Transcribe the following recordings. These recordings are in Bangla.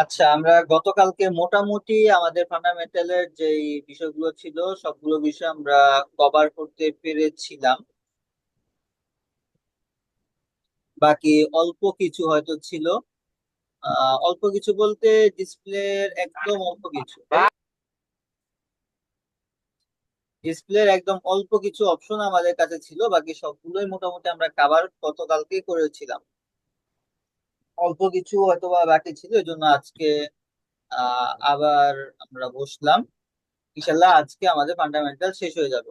আচ্ছা, আমরা গতকালকে মোটামুটি আমাদের ফান্ডামেন্টালের যে বিষয়গুলো ছিল সবগুলো বিষয় আমরা কভার করতে পেরেছিলাম। বাকি অল্প কিছু হয়তো ছিল। অল্প কিছু বলতে ডিসপ্লের একদম অল্প কিছু, ডিসপ্লের একদম অল্প কিছু অপশন আমাদের কাছে ছিল, বাকি সবগুলোই মোটামুটি আমরা কভার গতকালকে করেছিলাম। অল্প কিছু হয়তো বা বাকি ছিল, এই জন্য আজকে আবার আমরা বসলাম। ইনশাল্লাহ আজকে আমাদের ফান্ডামেন্টাল শেষ হয়ে যাবে।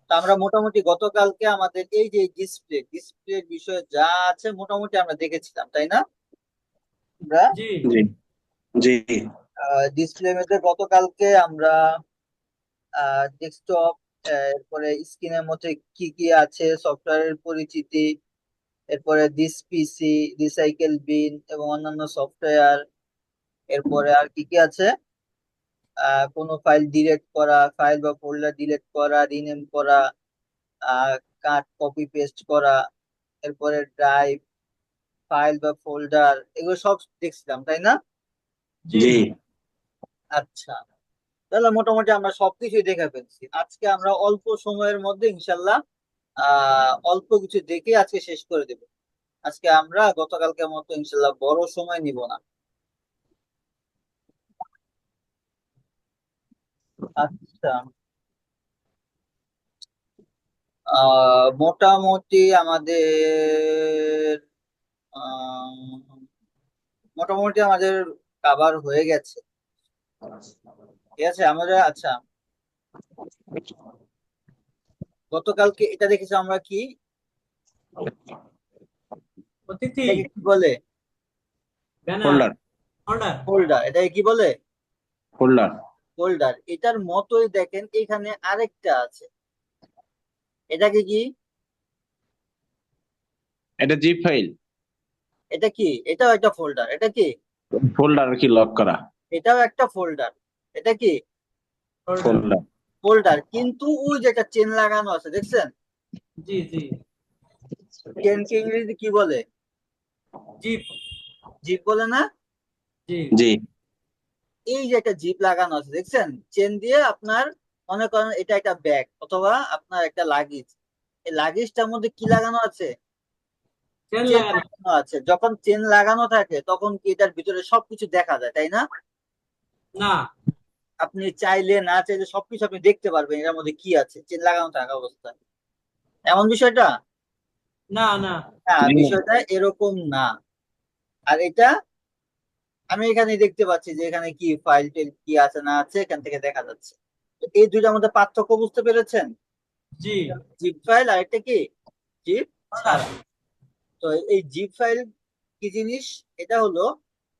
তা আমরা মোটামুটি গতকালকে আমাদের এই যে ডিসপ্লের বিষয়ে যা আছে মোটামুটি আমরা দেখেছিলাম, তাই না? আমরা জি। জি জি ডিসপ্লের মধ্যে গতকালকে আমরা ডেস্কটপ, এরপরে স্ক্রিনের মধ্যে কি কি আছে, সফটওয়্যারের পরিচিতি, এরপরে দিস পিসি, রিসাইকেল বিন এবং অন্যান্য সফটওয়্যার, এরপরে আর কি কি আছে, কোনো ফাইল ডিলিট করা, ফাইল বা ফোল্ডার ডিলিট করা, রিনেম করা, কাট কপি পেস্ট করা, এরপরে ড্রাইভ, ফাইল বা ফোল্ডার, এগুলো সব দেখছিলাম, তাই না? জি। জি। আচ্ছা, তাহলে মোটামুটি আমরা সবকিছুই দেখে ফেলছি। আজকে আমরা অল্প সময়ের মধ্যে ইনশাল্লাহ অল্প কিছু দেখে আজকে শেষ করে দেব। আজকে আমরা গতকালকের মতো ইনশাল্লাহ বড় সময় নিব না। আচ্ছা, মোটামুটি আমাদের কাভার হয়ে গেছে। ঠিক আছে আমাদের। আচ্ছা, গতকালকে এটা দেখেছি আমরা কি, অতিথি। এটাকে কি বলে? ব্যানার। ফোল্ডার। অর্ডার। ফোল্ডার, এটাকে কি বলে? ফোল্ডার। ফোল্ডার। এটার মতোই দেখেন এখানে আরেকটা আছে, এটাকে কি? এটা জিপ ফাইল। এটা কি? এটাও একটা ফোল্ডার। এটা কি? ফোল্ডার কি লক করা? এটাও একটা ফোল্ডার। এটা কি? অর্ডার। ফোল্ডার। ফোল্ডার, কিন্তু ওই যে একটা চেন লাগানো আছে, দেখছেন? জি জি। চেনকে ইংরেজিতে কি বলে? জিপ। জিপ বলে না? জি। জি এই যে একটা জিপ লাগানো আছে, দেখছেন? চেন দিয়ে আপনার, মনে করেন এটা একটা ব্যাগ অথবা আপনার একটা লাগেজ, এই লাগেজটার মধ্যে কি লাগানো আছে? চেন চেন লাগানো। লাগানো আছে। যখন চেন লাগানো থাকে তখন কি এটার ভিতরে সবকিছু দেখা যায়, তাই না? না। আপনি চাইলে না চাইলে সবকিছু আপনি দেখতে পারবেন এর মধ্যে কি আছে চেন লাগানো থাকা অবস্থায়। এমন বিষয়টা না না। না, জি বিষয়টা এরকম না। আর এটা আমি এখানে দেখতে পাচ্ছি যে এখানে কি ফাইল টেল কি আছে না আছে এখান থেকে দেখা যাচ্ছে। তো এই দুইটার মধ্যে পার্থক্য বুঝতে পেরেছেন? জি। জিপ ফাইল আর একটা কি, জিপ অর্ডার। ছাড়া। তো এই জিপ ফাইল কি জিনিস? এটা হলো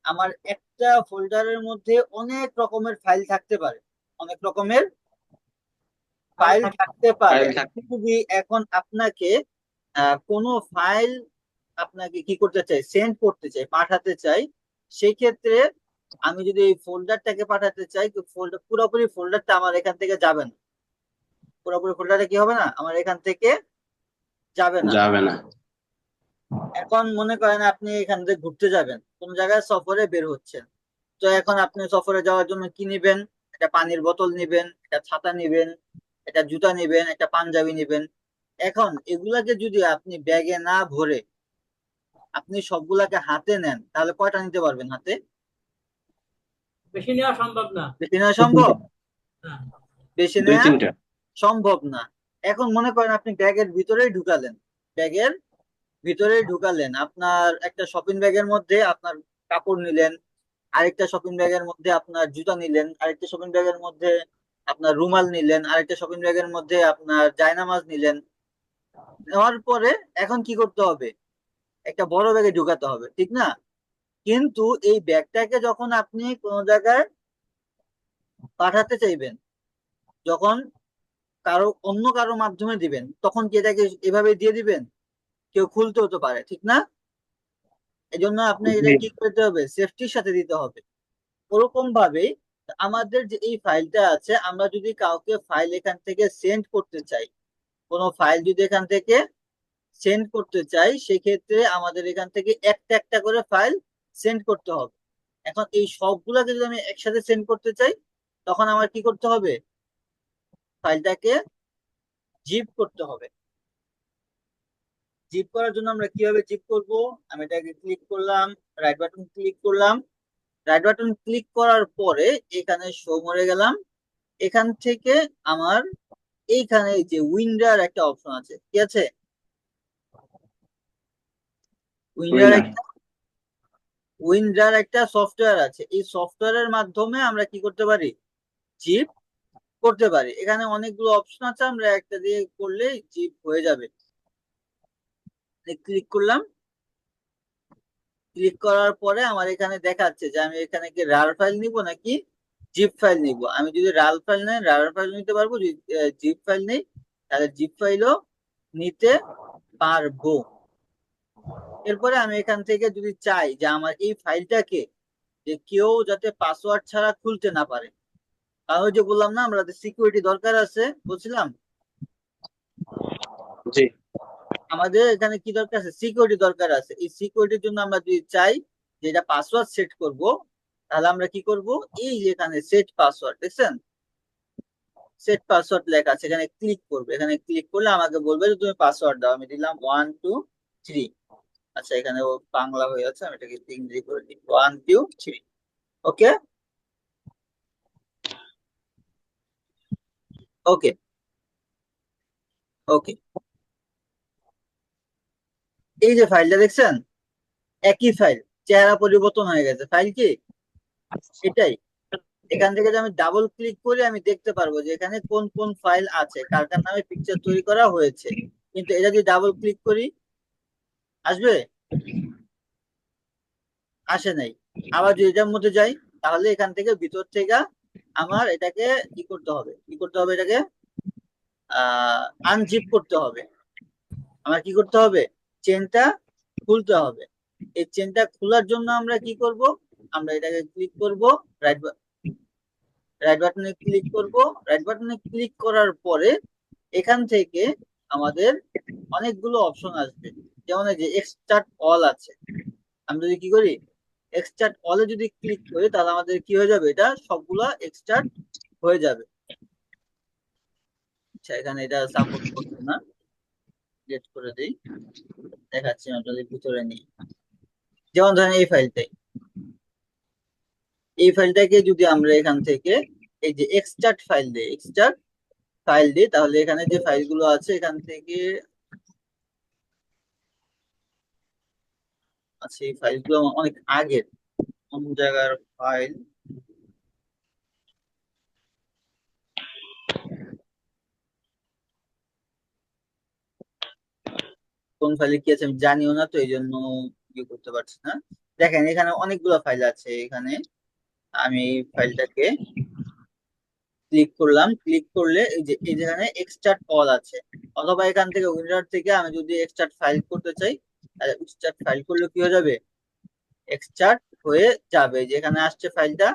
আমার একটা ফোল্ডারের মধ্যে অনেক রকমের ফাইল থাকতে পারে, অনেক রকমের ফাইল ফাইল থাকে। থাকতে পারে। ফাইল থাকে। আপনি যদি এখন আপনাকে কোনো ফাইল আপনাকে কি করতে চাই, সেন্ড করতে চাই, পাঠাতে চাই, সেই ক্ষেত্রে আমি যদি এই ফোল্ডারটাকে পাঠাতে চাই, তো ফোল্ডার পুরোপুরি ফোল্ডারটা আমার এখান থেকে যাবে না। পুরোপুরি ফোল্ডারটা কি হবে না, আমার এখান থেকে যাবে না। যাবে না। এখন মনে করেন আপনি এখান থেকে ঘুরতে যাবেন, কোন জায়গায় সফরে বের হচ্ছেন। তো এখন আপনি সফরে যাওয়ার জন্য কি নিবেন? একটা পানির বোতল নিবেন, একটা ছাতা নিবেন, একটা জুতা নিবেন, একটা পাঞ্জাবি নিবেন। এখন এগুলাকে যদি আপনি ব্যাগে না ভরে আপনি সবগুলাকে হাতে নেন, তাহলে কয়টা নিতে পারবেন হাতে? বেশি নেওয়া সম্ভব না। বেশি নেওয়া দুই সম্ভব? তিনটা। হ্যাঁ। বেশি দুই নেওয়া তিনটা। সম্ভব না। এখন মনে করেন আপনি ব্যাগের ভিতরেই ঢুকালেন, ব্যাগের ভিতরেই ঢুকালেন, আপনার একটা শপিং ব্যাগের মধ্যে আপনার কাপড় নিলেন, আরেকটা শপিং ব্যাগের মধ্যে আপনার জুতা নিলেন, আরেকটা শপিং ব্যাগের মধ্যে আপনার রুমাল নিলেন, আরেকটা শপিং ব্যাগের মধ্যে আপনার জায়নামাজ নিলেন। নেওয়ার পরে এখন কি করতে হবে? একটা বড় ব্যাগে ঢুকাতে হবে, ঠিক না? কিন্তু এই ব্যাগটাকে যখন আপনি কোনো জায়গায় পাঠাতে চাইবেন, যখন অন্য কারো মাধ্যমে দিবেন, তখন কি এটাকে এভাবে দিয়ে দিবেন? কেউ খুলতে হতে পারে, ঠিক না? এই জন্য আপনি এটা জি কি করতে হবে, সেফটির সাথে দিতে হবে। ওরকম ভাবেই আমাদের যে এই ফাইলটা আছে, আমরা যদি কাউকে ফাইল এখান থেকে সেন্ড করতে চাই, কোনো ফাইল যদি এখান থেকে সেন্ড করতে চাই, সেক্ষেত্রে আমাদের এখান থেকে একটা একটা করে ফাইল সেন্ড করতে হবে। এখন এই সবগুলাকে যদি আমি একসাথে সেন্ড করতে চাই, তখন আমার কি করতে হবে? ফাইলটাকে জিপ করতে হবে। জিপ করার জন্য আমরা কিভাবে জিপ করব? আমি এটাকে ক্লিক করলাম, রাইট বাটন ক্লিক করলাম। রাইট বাটন ক্লিক করার পরে এখানে শো মরে গেলাম। এখান থেকে আমার এইখানে এই যে উইন্ডার একটা অপশন আছে, কি আছে? Winder winner. একটা উইন্ডার একটা সফটওয়্যার আছে। এই সফটওয়্যারের মাধ্যমে আমরা কি করতে পারি? জিপ করতে পারি। এখানে অনেকগুলো অপশন আছে, আমরা একটা দিয়ে করলেই জিপ হয়ে যাবে। ক্লিক করলাম। ক্লিক করার পরে আমার এখানে দেখাচ্ছে যে আমি এখানে কি রার ফাইল নিব নাকি জিপ ফাইল নিব। আমি যদি রার ফাইল নেই রার ফাইল নিতে পারবো, যদি জিপ ফাইল নেই তাহলে জিপ ফাইলও নিতে পারবো। এরপরে আমি এখান থেকে যদি চাই যে আমার এই ফাইলটাকে যে কেউ যাতে পাসওয়ার্ড ছাড়া খুলতে না পারে, তাহলে যে বললাম না আমরা সিকিউরিটি দরকার আছে বলছিলাম, জি। আমাদের এখানে কি দরকার আছে? সিকিউরিটি দরকার আছে। এই সিকিউরিটির জন্য আমরা যদি চাই যে এটা পাসওয়ার্ড সেট করব, তাহলে আমরা কি করব? এই যে এখানে সেট পাসওয়ার্ড দেখছেন, সেট পাসওয়ার্ড লেখা আছে, এখানে ক্লিক করবে। এখানে ক্লিক করলে আমাকে বলবে যে তুমি পাসওয়ার্ড দাও। আমি দিলাম 1 2 3। আচ্ছা, এখানে ও বাংলা হয়ে আছে, আমি এটাকে ইংরেজি করে দিই 1 2 3। ওকে, ওকে, ওকে। এই যে ফাইলটা দেখছেন, একই ফাইল, চেহারা পরিবর্তন হয়ে গেছে। ফাইল কি এটাই। এখান থেকে যদি আমি ডাবল ক্লিক করি আমি দেখতে পারবো যে এখানে কোন কোন ফাইল আছে, কার কার নামে পিকচার তৈরি করা হয়েছে। কিন্তু এটা যদি ডাবল ক্লিক করি আসবে? আসে নাই। আবার যদি এটার মধ্যে যাই, তাহলে এখান থেকে ভিতর থেকে আমার এটাকে কি করতে হবে? কি করতে হবে? এটাকে আনজিপ করতে হবে। আমার কি করতে হবে? চেনটা খুলতে হবে। এই চেনটা খোলার জন্য আমরা কি করব? আমরা এটাকে ক্লিক করব, রাইট রাইট বাটনে ক্লিক করব। রাইট বাটনে ক্লিক করার পরে এখান থেকে আমাদের অনেকগুলো অপশন আসবে। যেমন এই যে এক্সট্রাক্ট অল আছে, আমি যদি কি করি এক্সট্রাক্ট অলে যদি ক্লিক করি, তাহলে আমাদের কি হয়ে যাবে? এটা সবগুলা এক্সট্রাক্ট হয়ে যাবে। আচ্ছা, এখানে এটা সাপোর্ট করছে না, ডিলিট করে দিই, দেখাচ্ছি আপনাদের ভিতরে নিয়ে। যেমন ধরেন এই ফাইলটাকে যদি আমরা এখান থেকে এই যে এক্সট্রাক্ট ফাইল দিই, এক্সট্রাক্ট ফাইল দিই, তাহলে এখানে যে ফাইলগুলো আছে এখান থেকে আছে, এই ফাইলগুলো অনেক আগের, কোন জায়গার ফাইল। কোন ফাইলে কি আছে আমি জানিও না, তো এই জন্য ইয়ে করতে পারছি না। দেখেন এখানে অনেকগুলো ফাইল আছে। এখানে আমি এই ফাইলটাকে ক্লিক করলাম। ক্লিক করলে এই যেখানে এক্সট্রাক্ট অল আছে, অথবা এখান থেকে উইন্ডার থেকে আমি যদি এক্সট্রাক্ট ফাইল করতে চাই, তাহলে এক্সট্রাক্ট ফাইল করলে কি হয়ে যাবে? এক্সট্রাক্ট হয়ে যাবে। যেখানে আসছে ফাইলটা,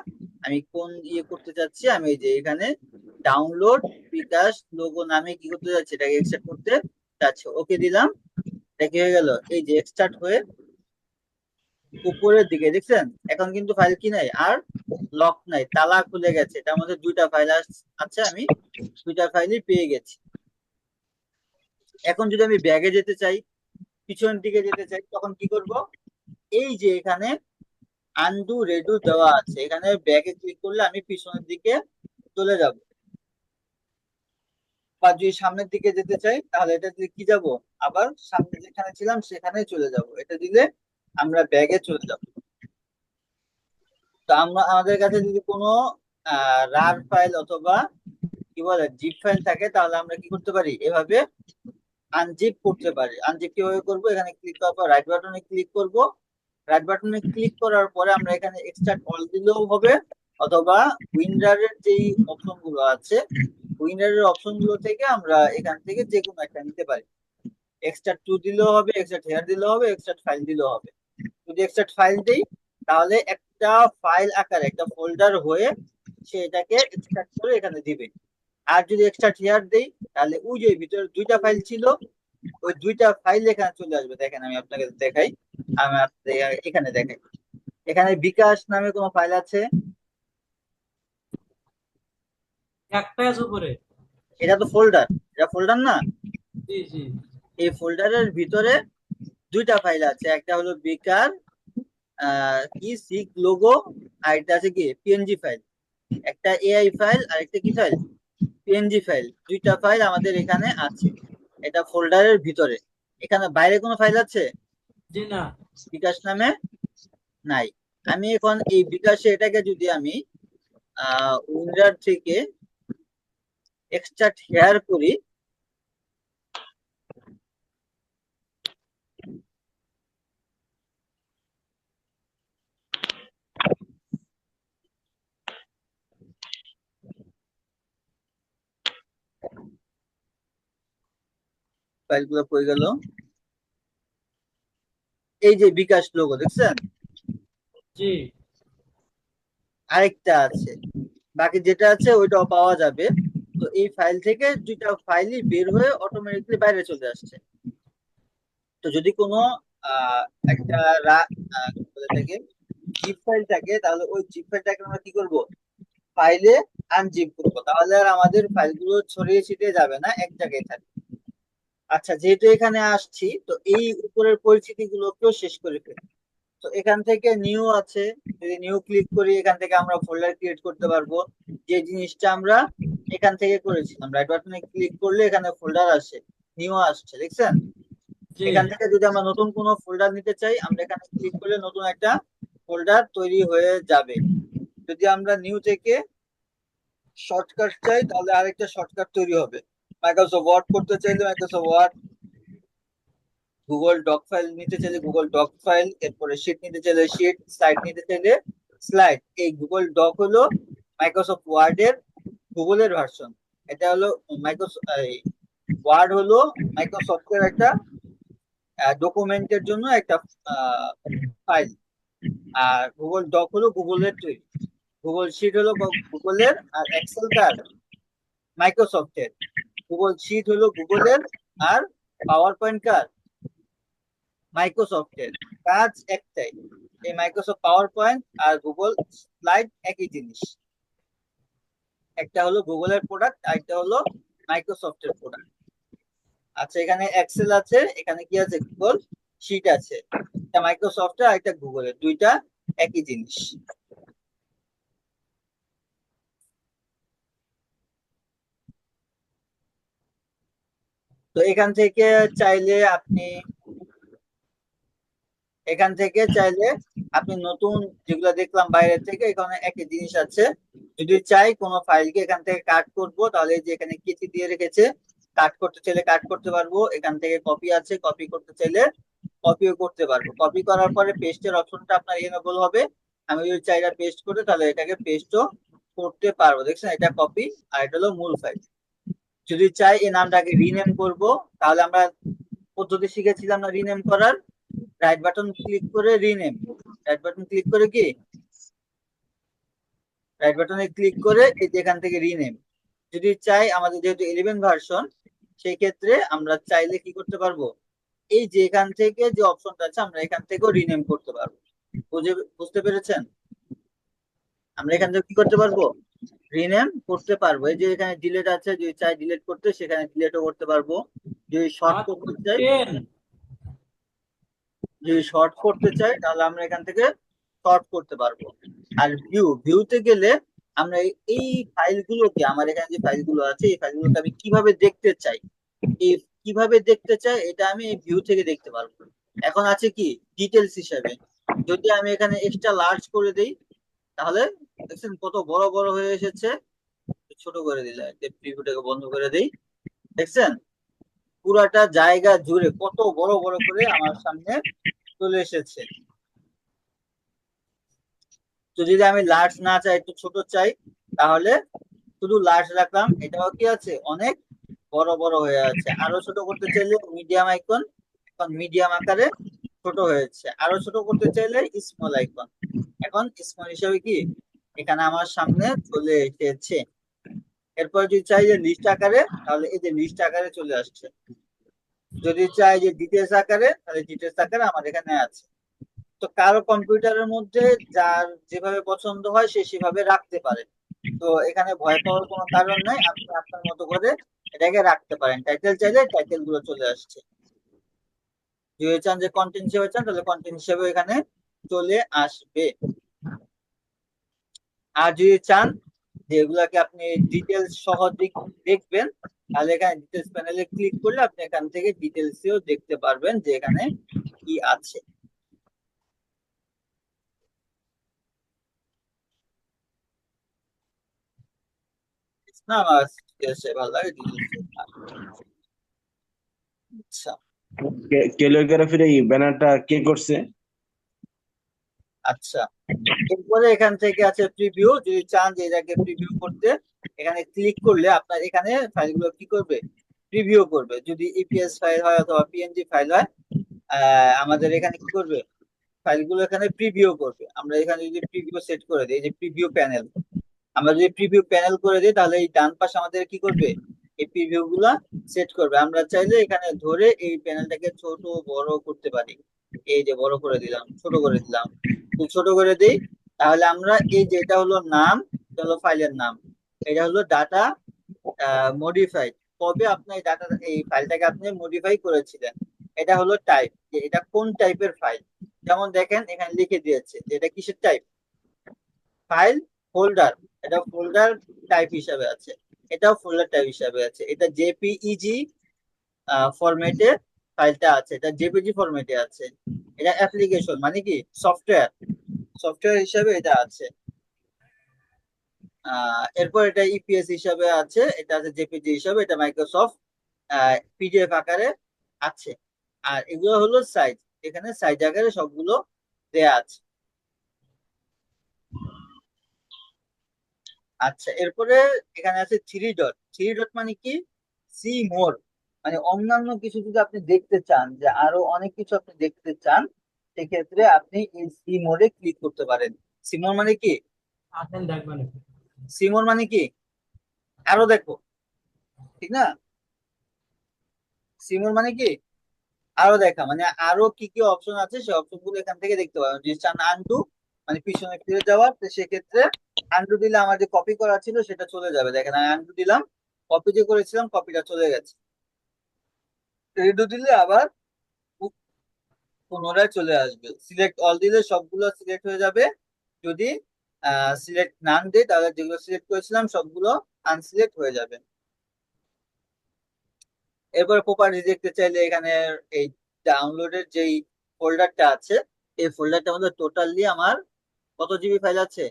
আমি কোন ইয়ে করতে চাচ্ছি, আমি এই যে এখানে ডাউনলোড বিকাশ লোগো নামে কি করতে যাচ্ছি, এটাকে এক্সট্রাক্ট করতে চাচ্ছি। ওকে দিলাম। এটা কি হয়ে গেল? এই যে এক্সট্রাক্ট হয়ে উপরের দিকে দেখছেন। এখন কিন্তু ফাইল কি নাই আর, লক নাই, তালা খুলে গেছে। এটার মধ্যে দুইটা ফাইল আছে, আমি দুইটা ফাইলই পেয়ে গেছি। এখন যদি আমি ব্যাগে যেতে চাই, পিছনের দিকে যেতে চাই, তখন কি করব? এই যে এখানে আনডু রেডু দেওয়া আছে, এখানে ব্যাগে ক্লিক করলে আমি পিছনের দিকে চলে যাব। বা যদি সামনের দিকে যেতে চাই, তাহলে এটা দিলে কি যাব? আবার সামনে যেখানে ছিলাম সেখানে চলে যাব। এটা দিলে আমরা ব্যাগে চলে যাব। তো আমরা আমাদের কাছে যদি কোনো রার ফাইল অথবা কি বলে জিপ ফাইল থাকে, তাহলে আমরা কি করতে পারি? এভাবে আনজিপ করতে পারি। আনজিপ কিভাবে করবো? এখানে ক্লিক করার পর রাইট বাটনে ক্লিক করব। রাইট বাটনে ক্লিক করার পরে আমরা এখানে এক্সট্রাক্ট অল দিলেও হবে, অথবা উইন্ডারের যেই অপশন গুলো আছে, উইন্ডারের অপশন গুলো থেকে আমরা এখান থেকে যে কোনো একটা নিতে পারি। এক্সট্রাক্ট টু দিলেও হবে, এক্সট্রাক্ট হেয়ার দিলেও হবে, এক্সট্রাক্ট ফাইল দিলেও হবে। যদি এক্সট্রাক্ট ফাইল দিই, তাহলে একটা ফাইল আকারে একটা ফোল্ডার হয়ে সে এটাকে এক্সট্রাক্ট করে এখানে দিবে। আর যদি এক্সট্রাক্ট হেয়ার দেই, তাহলে ওই যে ভিতরে দুইটা ফাইল ছিল, ওই দুইটা ফাইল এখানে চলে আসবে। দেখেন আমি আপনাকে দেখাই, আমি এখানে দেখাই। এখানে বিকাশ নামে কোনো ফাইল আছে? একটা আছে উপরে। এটা তো ফোল্ডার, এটা ফোল্ডার না? জি জি। এই ফোল্ডারের ভিতরে দুইটা ফাইল আছে, একটা হলো বিকার কি সিক লোগো, আর একটা আছে কি পিএনজি ফাইল। একটা এআই ফাইল আর একটা কি ফাইল, পিএনজি ফাইল। দুইটা ফাইল আমাদের এখানে আছে, এটা ফোল্ডারের ভিতরে। এখানে বাইরে কোনো ফাইল আছে জি না। বিকাশ নামে? নাই। আমি এখন এই বিকাশে এটাকে যদি আমি উইন্ডার থেকে এক্সট্রাক্ট হেয়ার করি, ফাইলগুলো কই গেল? এই যে বিকাশ লোগো দেখছেন, জি আরেকটা আছে, বাকি যেটা আছে ওইটাও পাওয়া যাবে। তো এই ফাইল থেকে দুইটা ফাইলই বের হয়ে অটোমেটিকলি বাইরে চলে আসছে। তো যদি কোনো আহ একটা কি বলে এটাকে, জিপ ফাইল থাকে, তাহলে ওই জিপ ফাইলটাকে আমরা কি করব, ফাইলে আনজিপ করবো, তাহলে আর আমাদের ফাইলগুলো ছড়িয়ে ছিটিয়ে যাবে না, এক জায়গায় থাকবে। আচ্ছা, যেহেতু এখানে আসছি, তো এই উপরের পরিচিতি গুলোকেও শেষ করে ফেলি। তো এখান থেকে নিউ আছে, যদি নিউ ক্লিক করি এখান থেকে আমরা ফোল্ডার ক্রিয়েট করতে পারবো। যে জিনিসটা আমরা এখান থেকে করেছিলাম, রাইট বাটনে ক্লিক করলে এখানে ফোল্ডার আসে, নিউ আসছে দেখছেন। জি। এখান থেকে যদি আমরা নতুন কোনো ফোল্ডার নিতে চাই, আমরা এখানে ক্লিক করলে নতুন একটা ফোল্ডার তৈরি হয়ে যাবে। যদি আমরা নিউ থেকে শর্টকাট চাই, তাহলে আরেকটা শর্টকাট তৈরি হবে। মাইক্রোসফট ওয়ার্ড করতে চাইলে Microsoft Word, Google Doc file নিতে চাইলে গুগল ডক ফাইল, এরপরে শিট নিতে চাইলে শিট, স্লাইড নিতে চাইলে স্লাইড। এই গুগল ডক হলো মাইক্রোসফট ওয়ার্ডের গুগলের ভার্সন। এটা হলো মাইক্রোসফট ওয়ার্ড হলো মাইক্রোসফটের একটা ডকুমেন্টের জন্য একটা ফাইল। আর গুগল ডক হলো গুগলের তৈরি। গুগল শিট হলো গুগলের, আর এক্সেল কার মাইক্রোসফটের। গুগল শিট হলো গুগলের, আর পাওয়ার পয়েন্ট কার মাইক্রোসফটের। কাজ একটাই, এই মাইক্রোসফট পাওয়ার পয়েন্ট আর গুগল স্লাইড একই জিনিস। একটা হলো গুগলের প্রোডাক্ট, আর একটা হলো মাইক্রোসফটের প্রোডাক্ট। আচ্ছা, এখানে এক্সেল আছে, এখানে কি আছে গুগল শিট আছে। একটা মাইক্রোসফটের আর একটা গুগলের, দুইটা একই জিনিস। তো চাইলে আপনি এখান থেকে চাইলে আপনি নতুন, যেগুলো দেখলাম বাইরে থেকে, এখানে একই জিনিস আছে। যদি চাই কোনো ফাইলকে এখান থেকে কাট করব, তাহলে এই যে এখানে কেচি দিয়ে রেখেছে, কাট করতে চাইলে কাট করতে পারবো। এখান থেকে কপি আছে, কপি করতে চাইলে কপিও করতে পারবো। কপি করার পরে পেস্টের অপশনটা আপনার এনেবল হবে। আমি যদি চাইটা পেস্ট করতে, তাহলে এটাকে পেস্টও করতে পারবো। দেখছেন, এটা কপি, আর এটা হলো মূল ফাইল। যদি চাই এই নামটাকে রিনেম করব, তাহলে আমরা পদ্ধতি শিখেছিলাম না রিনেম করার, রাইট বাটন ক্লিক করে রিনেম, রাইট বাটন ক্লিক করে কি, রাইট বাটনে ক্লিক করে এই যে এখান থেকে রিনেম। যদি চাই, আমাদের যেহেতু 11 ভার্সন, সেই ক্ষেত্রে আমরা চাইলে কি করতে পারবো, এই যে এখান থেকে যে অপশনটা আছে, আমরা এখান থেকেও রিনেম করতে পারবো। বুঝতে পেরেছেন? আমরা এখান থেকে কি করতে পারবো, রিনেম করতে পারবো। এই যে এখানে ডিলেট আছে, যদি চাই ডিলেট করতে, সেখানে ডিলেটও করতে পারবো। যদি শর্ট আর করতে চাই, 10। তাহলে আমরা এখান থেকে শর্ট করতে পারবো। আর ভিউতে গেলে আমরা এই ফাইলগুলোকে, আমার এখানে যে ফাইলগুলো আছে, এই ফাইলগুলোকে আমি কিভাবে দেখতে চাই, এই কিভাবে দেখতে চাই এটা আমি এই ভিউ থেকে দেখতে পারবো। এখন আছে কি ডিটেলস হিসাবে, যদি আমি এখানে এক্সট্রা লার্জ করে দেই, তাহলে দেখছেন কত বড় বড় হয়ে এসেছে। ছোট করে দিলে, প্রিভিউটাকে বন্ধ করে দেই, দেখছেন পুরাটা জায়গা জুড়ে কত বড় বড় করে আমার সামনে চলে এসেছে। তো যদি আমি লার্জ না চাই, একটু ছোট চাই, তাহলে শুধু লার্জ রাখলাম, এটাও কি আছে অনেক বড় বড় হয়ে আছে। আরো ছোট করতে চাইলে মিডিয়াম আইকন, এখন মিডিয়াম আকারে ছোট হয়েছে। আরো ছোট করতে চাইলে স্মল আইকন, এখন স্মল হিসেবে কি এখানে আমার সামনে চলে এসেছে। এরপর যদি চাই যে লিস্ট আকারে, তাহলে এই যে লিস্ট আকারে চলে আসছে। যদি চাই যে ডিটেলস আকারে, তাহলে ডিটেলস আকারে আমার এখানে আছে। তো কারো কম্পিউটারের মধ্যে যার যেভাবে পছন্দ হয় সে সেভাবে রাখতে পারে। তো এখানে ভয় পাওয়ার কোনো কারণ নাই, আপনি আপনার মতো করে এটাকে রাখতে পারেন। টাইটেল চাইলে টাইটেল গুলো চলে আসছে। যদি চান যে কন্টেন্ট হিসেবে চান তাহলে কন্টেন্ট হিসেবে এখানে চলে আসবে। আর যদি চান যে এগুলাকে আপনি ডিটেলস সহ দেখবেন, তাহলে এখানে ডিটেলস প্যানেলে ক্লিক করলে আপনি এখান থেকে ডিটেলসেও দেখতে পারবেন যে এখানে কি আছে। না আমার ডিটেলসে ভালো লাগে, ডিটেলসে। আচ্ছা। ক্যালিওগ্রাফির এই ব্যানারটা কে করছে? আচ্ছা, এরপরে এখান থেকে আছে প্রিভিউ। যদি চান যে এটাকে প্রিভিউ করতে, এখানে ক্লিক করলে আপনার এখানে ফাইলগুলো কি করবে, প্রিভিউ করবে। যদি ইপিএস ফাইল হয় অথবা পিএনজি ফাইল হয়, আমাদের এখানে কি করবে, ফাইলগুলো এখানে প্রিভিউ করবে। আমরা এখানে যদি প্রিভিউ সেট করে দিই, এই যে প্রিভিউ প্যানেল, আমরা যদি প্রিভিউ প্যানেল করে দিই তাহলে এই ডান পাশে আমাদের কি করবে, এই প্রিভিউ গুলা সেট করবে। আমরা চাইলে এখানে ধরে এই প্যানেলটাকে ছোট বড় করতে পারি। এই যে বড় করে দিলাম, ছোট করে দিলাম। যদি ছোট করে দিই তাহলে আমরা এই যে এটা হলো নাম, এটা হলো ফাইলের নাম, এটা হলো ডাটা মডিফাইড, কবে আপনি এই ডাটা এই ফাইলটাকে আপনি মডিফাই করেছিলেন। এটা হলো টাইপ, যে এটা কোন টাইপের ফাইল। যেমন দেখেন এখানে লিখে দিয়েছে যে এটা কিসের টাইপ, ফাইল ফোল্ডার, এটা ফোল্ডার টাইপ হিসাবে আছে, এটাও ফোল্ডার টাইপ হিসাবে আছে। এটা জেপিইজি ফরম্যাটে ফাইলটা আছে, এটা জেপিজি ফরম্যাটে আছে। এটা অ্যাপ্লিকেশন মানে কি সফটওয়্যার, সফটওয়্যার হিসাবে এটা আছে। এরপর এটা ইপিএস হিসাবে আছে, এটা আছে জেপিজি হিসাবে, এটা মাইক্রোসফট পিডিএফ আকারে আছে। আর এগুলো হলো সাইজ, এখানে সাইজ আকারে সবগুলো দেয়া আছে। আচ্ছা, এরপরে এখানে আছে থ্রি ডট। থ্রি ডট মানে কি, সি মোর, মানে অন্যান্য কিছু যদি আপনি দেখতে চান, যে আরো অনেক কিছু আপনি দেখতে চান, সেক্ষেত্রে আপনি এই সি মোডে ক্লিক করতে পারেন। সি মোর মানে কি, আসেন দেখবেন। সি মোর মানে কি আরো দেখো, ঠিক না? সি মোর মানে কি আরো দেখা, মানে আরো কি কি অপশন আছে সেই অপশন গুলো এখান থেকে দেখতে পাবেন। যদি চান আনডু মানে পিছনে ফিরে যাওয়ার, তো সেক্ষেত্রে আনডু দিলে আমার যে কপি করা ছিল সেটা চলে যাবে। দেখেন আমি আনডু দিলাম, কপি যে করেছিলাম কপিটা চলে গেছে। রিডু দিলে আবার পুনরায় চলে আসবে। সিলেক্ট অল দিলে সবগুলো সিলেক্ট হয়ে যাবে। যদি সিলেক্ট নান দিই তাহলে যেগুলো সিলেক্ট করেছিলাম সবগুলো আনসিলেক্ট হয়ে যাবে। এরপর প্রপার্টি দেখতে চাইলে এখানে এই ডাউনলোডের যেই ফোল্ডারটা আছে, এই ফোল্ডারটার মধ্যে টোটালি আমার কত জিবি ফাইল আছে,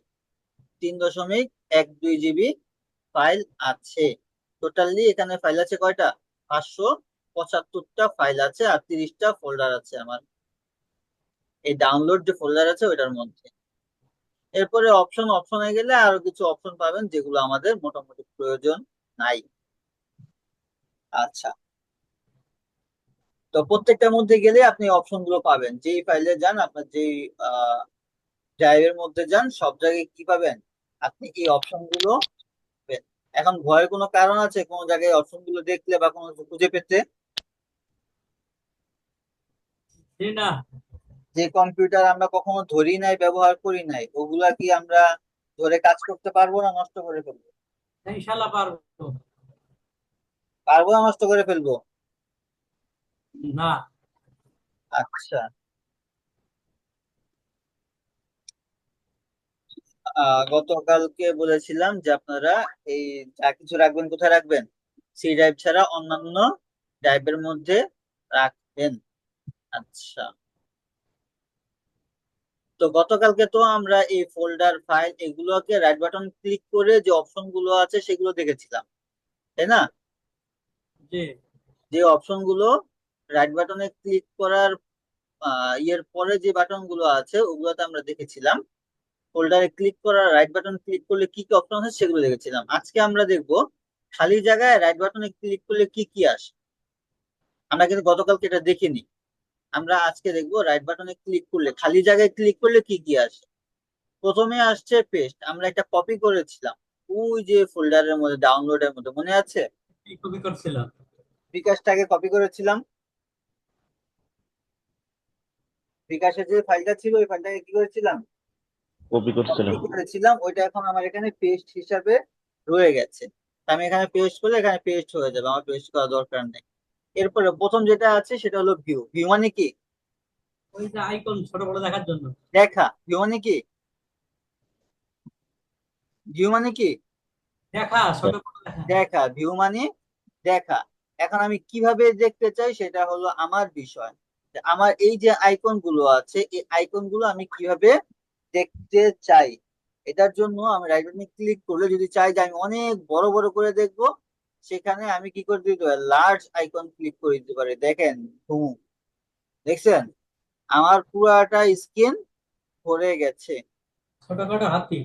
3.12 জিবি ফাইল আছে। টোটালি এখানে ফাইল আছে কয়টা, 575টা ফাইল আছে, আর 30টা ফোল্ডার আছে আমার এই ডাউনলোড যে ফোল্ডার আছে ওইটার মধ্যে। এরপরে অপশনে গেলে আরো কিছু অপশন পাবেন যেগুলো আমাদের মোটামুটি প্রয়োজন নাই। আচ্ছা, তো প্রত্যেকটার মধ্যে গেলে আপনি অপশন গুলো পাবেন, যেই ফাইলে যান, আপনার যেই ড্রাইভের মধ্যে যান, সব জায়গায় কি পাবেন, আপনি এই অপশন গুলো পাবেন। এখন ভয়ের কোনো কারণ আছে কোনো জায়গায় অপশন গুলো দেখলে বা কোনো কিছু খুঁজে পেতে? জি না। যে কম্পিউটার আমরা কখনো ধরি নাই, ব্যবহার করি নাই, ওগুলা কি আমরা ধরে কাজ করতে পারবো না নষ্ট করে ফেলবো? ইনশাল্লাহ পারবো। পারবো না নষ্ট করে ফেলবো? না। আচ্ছা, গতকালকে বলেছিলাম যে আপনারা এই যা কিছু রাখবেন কোথায় রাখবেন, সি ড্রাইভ ছাড়া অন্যান্য ড্রাইভের মধ্যে রাখবেন। আচ্ছা, তো গতকালকে তো আমরা এই ফোল্ডার ফাইল এগুলোকে রাইট বাটন ক্লিক করে যে অপশন গুলো আছে সেগুলো দেখেছিলাম, তাই না? জি। যে অপশন গুলো রাইট বাটনে ক্লিক করার ইয়ের পরে যে বাটন গুলো আছে ওগুলোতে আমরা দেখেছিলাম। ফোল্ডারে ক্লিক করার রাইট বাটন ক্লিক করলে কি কি অপশন আছে সেগুলো দেখেছিলাম। আজকে আমরা দেখবো খালি জায়গায় রাইট বাটনে ক্লিক করলে কি কি আসে। আমরা কিন্তু গতকালকে এটা দেখিনি, আমরা আজকে দেখবো রাইট বাটনে ক্লিক করলে খালি জায়গায় ক্লিক করলে কি কি আসে। প্রথমে আসছে পেস্ট, আমরা একটা কপি করেছিলাম ওই যে ফোল্ডারের মধ্যে ডাউনলোডের মধ্যে, মনে আছে? কি কপি করছিলাম? বিকাশটাকে কপি করেছিলাম। বিকাশের যে ফাইলটা ছিল ওই ফাইলটাকে কি করেছিলাম, কপি করছিলাম। কপি করেছিলাম, ওইটা এখন আমার এখানে পেস্ট হিসাবে রয়ে গেছে। তা আমি এখানে পেস্ট করলে এখানে পেস্ট হয়ে যাবে, আমার পেস্ট করার দরকার নেই। এরপরে প্রথম যেটা আছে সেটা হলো ভিউ। ভিউ মানে কি? ওই যে আইকন ছোট বড় দেখার জন্য। দেখা। ভিউ মানে কি? ভিউ মানে কি? দেখা, ছোট বড় দেখা। দেখা। ভিউ মানে দেখা। এখন আমি কিভাবে দেখতে চাই সেটা হলো আমার বিষয়। যে আমার এই যে আইকন গুলো আছে এই আইকন গুলো আমি কিভাবে দেখতে চাই, এটার জন্য আমি রাইট বাটনে ক্লিক করলে যদি চাই যে আমি অনেক বড় বড় করে দেখবো, সেখানে আমি কি করে দিতে পারি, লার্জ আইকন ক্লিক করে দিতে পারি। দেখেন, হুম, দেখছেন আমার পুরাটা স্ক্রিন ভরে গেছে। ছোটখাটো হাতি।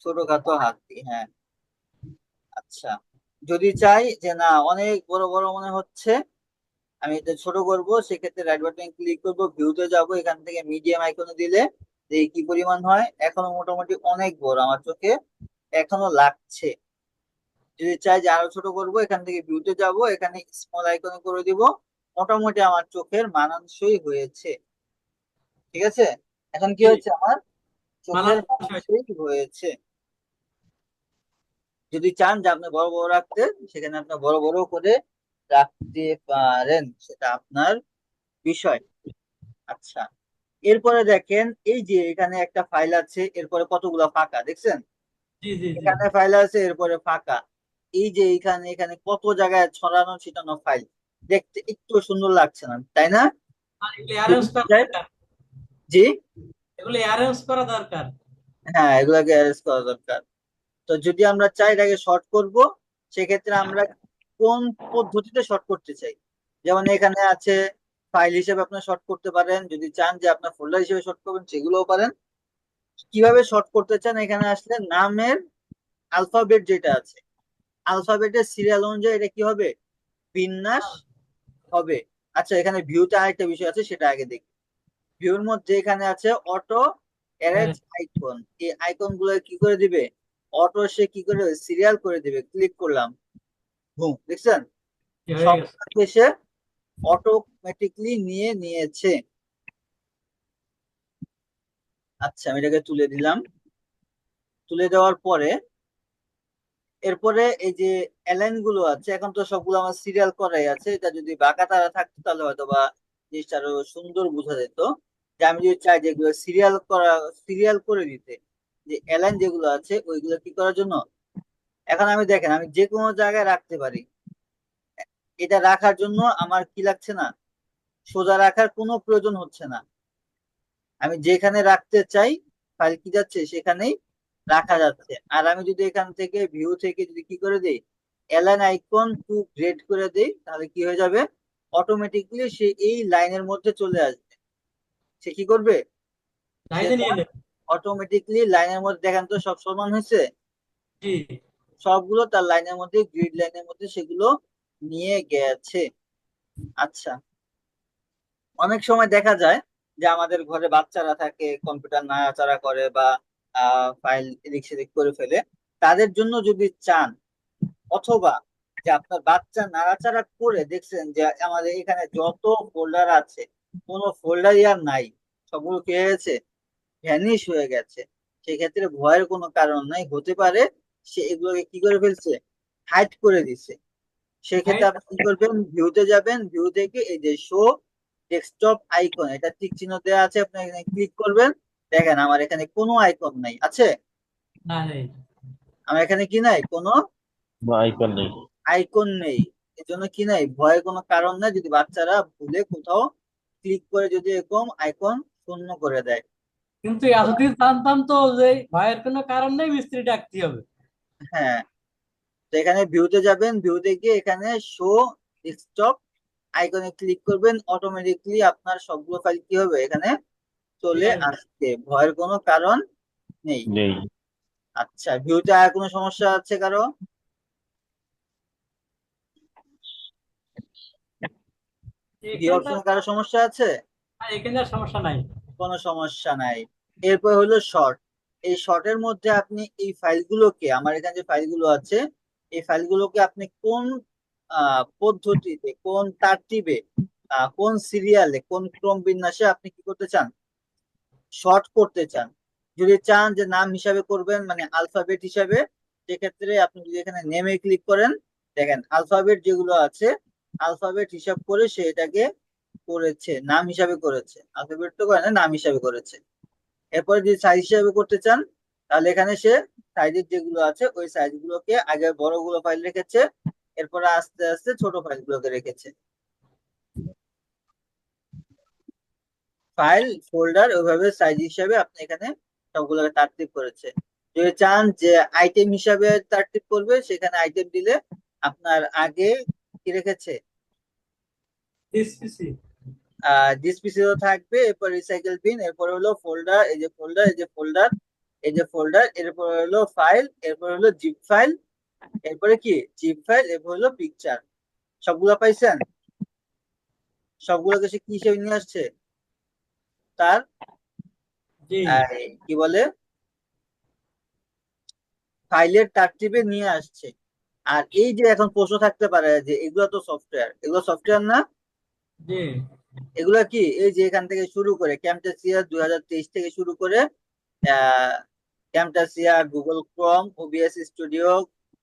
ছোটখাটো হাতি, হ্যাঁ। আচ্ছা, যদি চাই যে না অনেক বড় বড় মনে হচ্ছে, আমি এটা ছোট করব, সেক্ষেত্রে রাইট বাটন ক্লিক করব, ভিউতে যাব, এখান থেকে মিডিয়াম আইকনে দিলে যে কি পরিমাণ হয়, এখনো মোটামুটি অনেক বড় আমার চোখে এখনো লাগছে। যদি চাই যে আরো ছোট করব, এখান থেকে ভিউতে যাব, এখানে স্মল আইকনে করে দিব, মোটামুটি আমার চোখের মানানসই হয়েছে। ঠিক আছে, এখন কি জি, হয়েছে, আমার চোখের মানানসই বিষয়। মানানসই হয়েছে। যদি চান যে আপনি বড় বড় রাখতে, সেখানে আপনি বড় বড় করে রাখতে পারেন, সেটা আপনার বিষয়। আচ্ছা, এরপরে দেখেন এই যে এখানে একটা ফাইল আছে, এরপরে কতগুলো ফাঁকা দেখছেন, জি জি জি। এখানে ফাইল আছে এরপরে ফাঁকা। এই যে এখানে এখানে কত জায়গায় ছড়ানো ছিটানো ফাইল, দেখতে একটু সুন্দর লাগছে না, তাই না? আর এগুলো অ্যারেঞ্জ করা যাই- দরকার। জি, এগুলো অ্যারেঞ্জ করা দরকার। হ্যাঁ, এগুলাকে অ্যারেঞ্জ করা দরকার। তো যদি আমরা চাই এটাকে শর্ট করব, সেক্ষেত্রে আমরা কোন পদ্ধতিতে শর্ট করতে চাই, যেমন এখানে আছে ফাইল হিসেবে আপনার শর্ট করতে পারেন, যদি চান যে আপনার ফোল্ডার হিসেবে শর্ট করবেন সেগুলোও পারেন। কিভাবে শর্ট করতে চান, এখানে আসলে নামের আলফাবেট যেটা আছে, আলফাবেটের সিরিয়াল অনুযায়ী এটা কি হবে, বিন্যাস হবে। আচ্ছা, এখানে ভিউতে আরেকটা বিষয় আছে, সেটা আগে দেখি। ভিউর মধ্যে এখানে আছে অটো অ্যারেঞ্জ আইকন, এই আইকন গুলো কি করে দিবে, অটো সে কি করে সিরিয়াল করে দিবে। ক্লিক করলাম, হুম, দেখছেন হয়ে গেছে। সবটাকে সে অটোমেটিকলি নিয়ে নিয়েছে। আচ্ছা, আমি এটাকে তুলে দিলাম। তুলে দেওয়ার পরে এরপরে এই যে অ্যালাইন গুলো আছে, এখন তো সবগুলো আমার সিরিয়াল করাই আছে, এটা যদি বাঁকা তারা থাকতো তাহলে হয়তো বা জিনিসটা আরো সুন্দর বোঝা যেত। যে আমি যদি চাই যেগুলো সিরিয়াল করা, সিরিয়াল করে দিতে, যে অ্যালাইন যেগুলো আছে ওইগুলো কি করার জন্য, এখন আমি দেখেন আমি যে কোনো জায়গায় রাখতে পারি। এটা রাখার জন্য আমার কি লাগছে না, সোজা রাখার কোনো প্রয়োজন হচ্ছে না। আমি যেখানে রাখতে চাই ফাইল কি যাচ্ছে সেখানেই রাখা যাচ্ছে। আর আমি যদি এখান থেকে ভিউ থেকে যদি কি করে দেই, অ্যালাইন আইকন টু গ্রেড করে দেই, তাহলে কি হয়ে যাবে, অটোমেটিকলি সে এই লাইনের মধ্যে চলে আসবে। সে কি করবে, সে লাইনে নিয়ে নেবে। অটোমেটিকলি লাইনের মধ্যে, দেখেন তো সব সমান হয়েছে, জি। সবগুলো তার লাইনের মধ্যে, গ্রিড লাইনের মধ্যে সেগুলো নিয়ে গেছে। আচ্ছা, অনেক সময় দেখা যায় যে আমাদের ঘরে বাচ্চারা থাকে, কম্পিউটার নাড়াচাড়া করে বা ফাইল এদিক সেদিক করে ফেলে, তাদের জন্য যদি চান, অথবা যে আপনার বাচ্চা নাড়াচাড়া করে দেখছেন যে আমাদের এখানে যত ফোল্ডার আছে কোনো ফোল্ডারই আর নাই, সবগুলো কি হয়ে গেছে, ভ্যানিশ হয়ে গেছে, সেক্ষেত্রে ভয়ের কোনো কারণ নাই, হতে পারে সে এগুলোকে কি করে ফেলছে, হাইড করে দিছে। সেক্ষেত্রে হাইট। আপনি কি করবেন, ভিউতে যাবেন, ভিউ থেকে এই যে শো ডেস্কটপ আইকন, এটা টিক চিহ্ন দেওয়া আছে, আপনি এখানে ক্লিক করবেন। দেখেন আমার এখানে কোনো আইকন নাই, আছে না নেই। আমার এখানে কি নাই, কোনো বা আইকন নেই। আইকন নেই। এর জন্য কি নাই, ভয়ের কোনো কারণ নাই, যদি বাচ্চারা ভুলে কোথাও ক্লিক করে যদি এরকম আইকন শূন্য করে দেয়। কিন্তু এতদিন জানতাম তো যে ভয়ের কোনো কারণ নেই, মিস্ত্রি ডাকতে হবে। হ্যাঁ, তো এখানে ভিউতে যাবেন, ভিউতে গিয়ে এখানে শো ডেস্কটপ আইকনে ক্লিক করবেন, অটোমেটিকলি আপনার সবগুলো ফাইল কি হবে, এখানে চলে ঠিক আছে। আসছে, ভয়ের কোনো কারণ নেই। নেই। আচ্ছা, ভিউতে আর কোনো সমস্যা আছে কারো? ভিউ এখানটা। অপশনে কারো সমস্যা আছে? এখানে আর সমস্যা নাই। কোনো সমস্যা নাই। এরপর হলো শর্ট। এই শর্টের মধ্যে আপনি এই ফাইলগুলোকে, আমার এখানে যে ফাইলগুলো আছে এই ফাইলগুলোকে আপনি কোন পদ্ধতিতে, কোন তারটিবে কোন সিরিয়ালে কোন ক্রম বিন্যাসে আপনি কি করতে চান, শর্ট করতে চান। যদি চান যে নাম হিসাবে করবেন মানে আলফাবেট হিসাবে, সেক্ষেত্রে আপনি যদি এখানে নেমে ক্লিক করেন, দেখেন আলফাবেট যেগুলো আছে আলফাবেট হিসাব করে সে এটাকে করেছে, নাম হিসাবে করেছে, আলফাবেট তো করে না, নাম হিসাবে করেছে। এরপরে যদি সাইজ হিসাবে করতে চান, তাহলে এখানে সে সাইজের যেগুলো আছে ওই সাইজ গুলোকে আগে বড়গুলো ফাইল রেখেছে, এরপরে আস্তে আস্তে ছোট ফাইল গুলোকে রেখেছে। ফাইল ফোল্ডার ওইভাবে সাইজ হিসাবে আপনি এখানে সবগুলোকে তারতিব করেছে। যদি চান যে আইটেম হিসাবে তারতিব করবে, সেখানে আইটেম দিলে আপনার আগে কি রেখেছে, ডিসপিসি। দিস পিসিও থাকবে, এরপর রিসাইকেল বিন, এরপর হলো ফোল্ডার, এই যে ফোল্ডার, এই যে ফোল্ডার, এই যে ফোল্ডার, এরপর হলো ফাইল, এরপর হলো জিপ ফাইল, এরপরে কি জিপ ফাইল, এরপর হলো পিকচার। সবগুলো পাইছেন? সবগুলোকে সে কি হিসেবে নিয়ে আসছে, তার জি কি বলে ফাইলের তারতিবে নিয়ে আসছে। আর এই যে এখন প্রশ্ন থাকতে পারে যে এগুলো তো সফটওয়্যার, এগুলো সফটওয়্যার না, জি এগুলো কি এই যে এখান থেকে শুরু করে ক্যামটাসিয়া 2023 থেকে শুরু করে uh Camtasia, Google Chrome, OBS studio,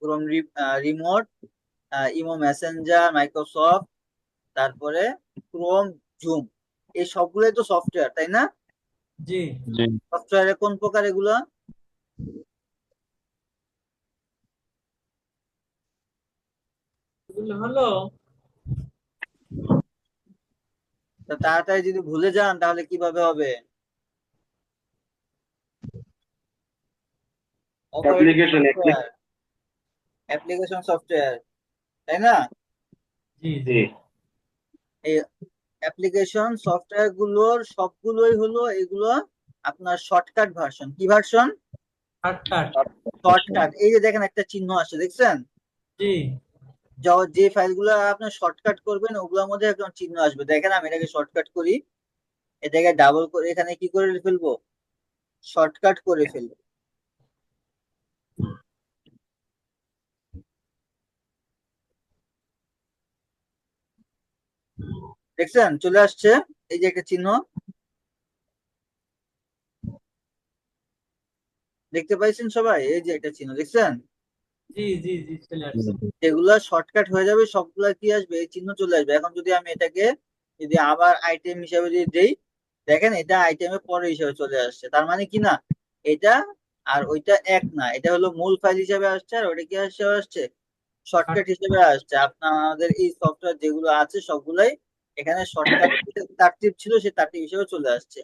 Chrome remote, imo messenger, Microsoft, তারপরে ক্রোম, জুম, এই সবগুলোই তো সফটওয়্যার, তাই না? জি জি সফটওয়্যারে কোন প্রকার এগুলো? এগুলো হলো তা তাড়াতাড়ি যদি ভুলে যান তাহলে কিভাবে হবে? Operating application software, application software, তাই না? জি জি জি এই অ্যাপ্লিকেশন সফটওয়্যার গুলোর সবগুলোই হলো এগুলো আপনার শর্টকাট ভার্সন। কি ভার্সন? শর্টকাট। শর্টকাট। এই যে দেখেন একটা চিহ্ন আসছে, দেখছেন? জি যে ফাইলগুলো আপনি শর্টকাট করবেন ওগুলোর মধ্যে একটা চিহ্ন আসবে। দেখেন আমি এটাকে শর্টকাট করি, এটাকে ডাবল করে এখানে কি করে ফেলবো, শর্টকাট করে ফেলবো। দেখছেন চলে আসছে, এই যে একটা চিহ্ন দেখতে পাইছেন সবাই, এই যে একটা চিহ্ন দেখছেন, জি জি জি চলে আসছে। যেগুলা শর্টকাট হয়ে যাবে সবগুলা কি আসবে, এই চিহ্ন চলে আসবে। এখন যদি আমি এটাকে যদি আবার আইটেম হিসাবে যদি দেই, দেখেন এটা আইটেমে পরে হিসাবে চলে আসছে। তার মানে কি না, এটা আর ওইটা এক না, এটা হলো মূল ফাইল হিসাবে আসছে, আর ওইটা কি হিসাবে আসছে, শর্টকাট হিসেবে আসছে। আপনার আমাদের এই সফটওয়্যার যেগুলো আছে সবগুলাই এখানে শর্টকাট তারতিব ছিল, সেই তারতিব হিসেবে চলে আসছে।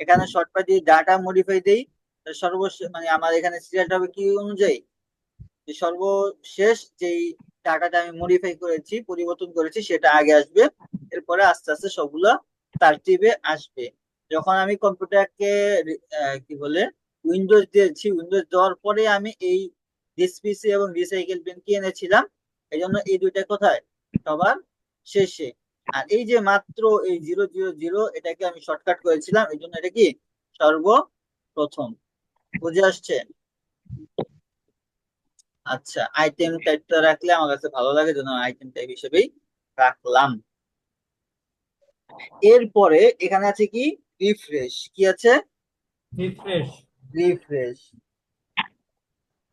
এখানে শর্টকাট যদি ডাটা মডিফাই দেই, সর্বশেষ মানে আমার এখানে সিরিয়ালটা হবে কি অনুযায়ী, যে সর্বশেষ যেই ডাটাটা আমি মডিফাই করেছি, পরিবর্তন করেছি, সেটা আগে আসবে, এরপরে আস্তে আস্তে সবগুলো তারতিবে আসবে। যখন আমি কম্পিউটারকে কি বলে উইন্ডোজ দিয়েছি, উইন্ডোজ দেওয়ার পরে আমি এই ডিসপিসি এবং রিসাইকেল বিন কি এনেছিলাম, এই জন্য এই দুইটা কোথায়, সবার শেষে। আর এই যে মাত্র এই 000 এটাকে আমি শর্টকাট করেছিলাম, এই জন্য এটা কি সর্বপ্রথম। বুঝে আসছে? আচ্ছা, আইটেম টাইপটা রাখলে আমার কাছে ভালো লাগে, জন্য আইটেম টাইপ হিসেবেই রাখলাম। এরপরে এখানে আছে কি, রিফ্রেশ। কি আছে? রিফ্রেশ। রিফ্রেশ।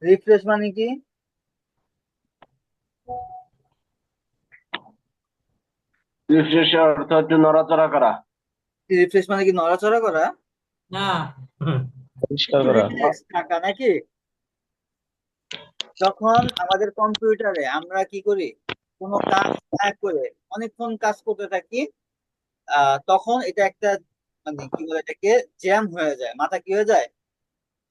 রিফ্রেশ মানে কি? রিফ্রেশের অর্থ হচ্ছে নড়াচড়া করা, রিফ্রেশ মানে কি নড়াচড়া করা, না পরিষ্কার একটু করা। রিল্যাক্স থাকা নাকি? যখন আমাদের কম্পিউটারে আমরা কি করি, কোনো কাজ না করে অনেকক্ষণ কাজ করতে থাকি, তখন এটা একটা মানে কি বলে এটাকে, জ্যাম হয়ে যায়, মাথা কি হয়ে যায়,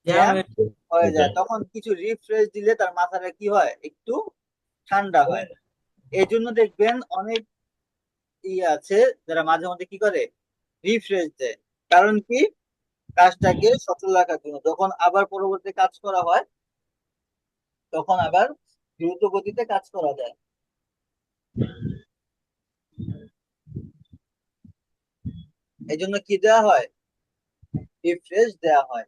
জ্যাম জ্যাম হয়ে হয়ে যায়। তখন কিছু রিফ্রেশ দিলে তার মাথাটা কি হয়, একটু ঠান্ডা হয়। এই জন্য দেখবেন অনেক আছে যারা মাঝে মধ্যে কি করে, রিফ্রেশ দেয়। কারণ কি, কাজটাকে সচল রাখার জন্য। যখন আবার পরবর্তী কাজ করা হয়, তখন আবার দ্রুত গতিতে কাজ করা যায়। এই জন্য কি দেওয়া হয়, রিফ্রেশ দেওয়া হয়।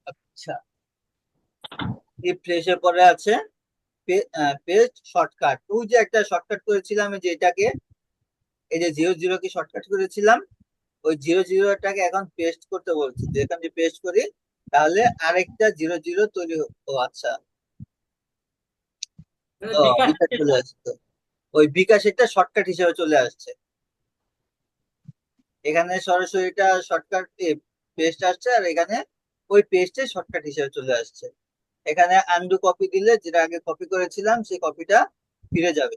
আচ্ছা, রিফ্রেশের পরে আছে পেস্ট শর্টকাট, ওই যে একটা শর্টকাট করেছিলাম এই যে এটাকে, এই যে 00 কে শর্টকাট করেছিলাম, ওই 00টাকে এখন পেস্ট করতে বলছি, যে এখানে যে পেস্ট করি তাহলে আরেকটা 00 তৈরি ও আচ্ছা, ও বিকাশ বিকাশ চলে আসছে, ওই বিকাশ একটা শর্টকাট হিসেবে চলে আসছে, এখানে সরাসরি এটা শর্টকাট পেস্ট আসছে, আর এখানে ওই পেস্টে শর্টকাট হিসেবে চলে আসছে। এখানে আনডু কপি দিলে যেটা আগে কপি করেছিলাম সেই কপিটা ফিরে যাবে,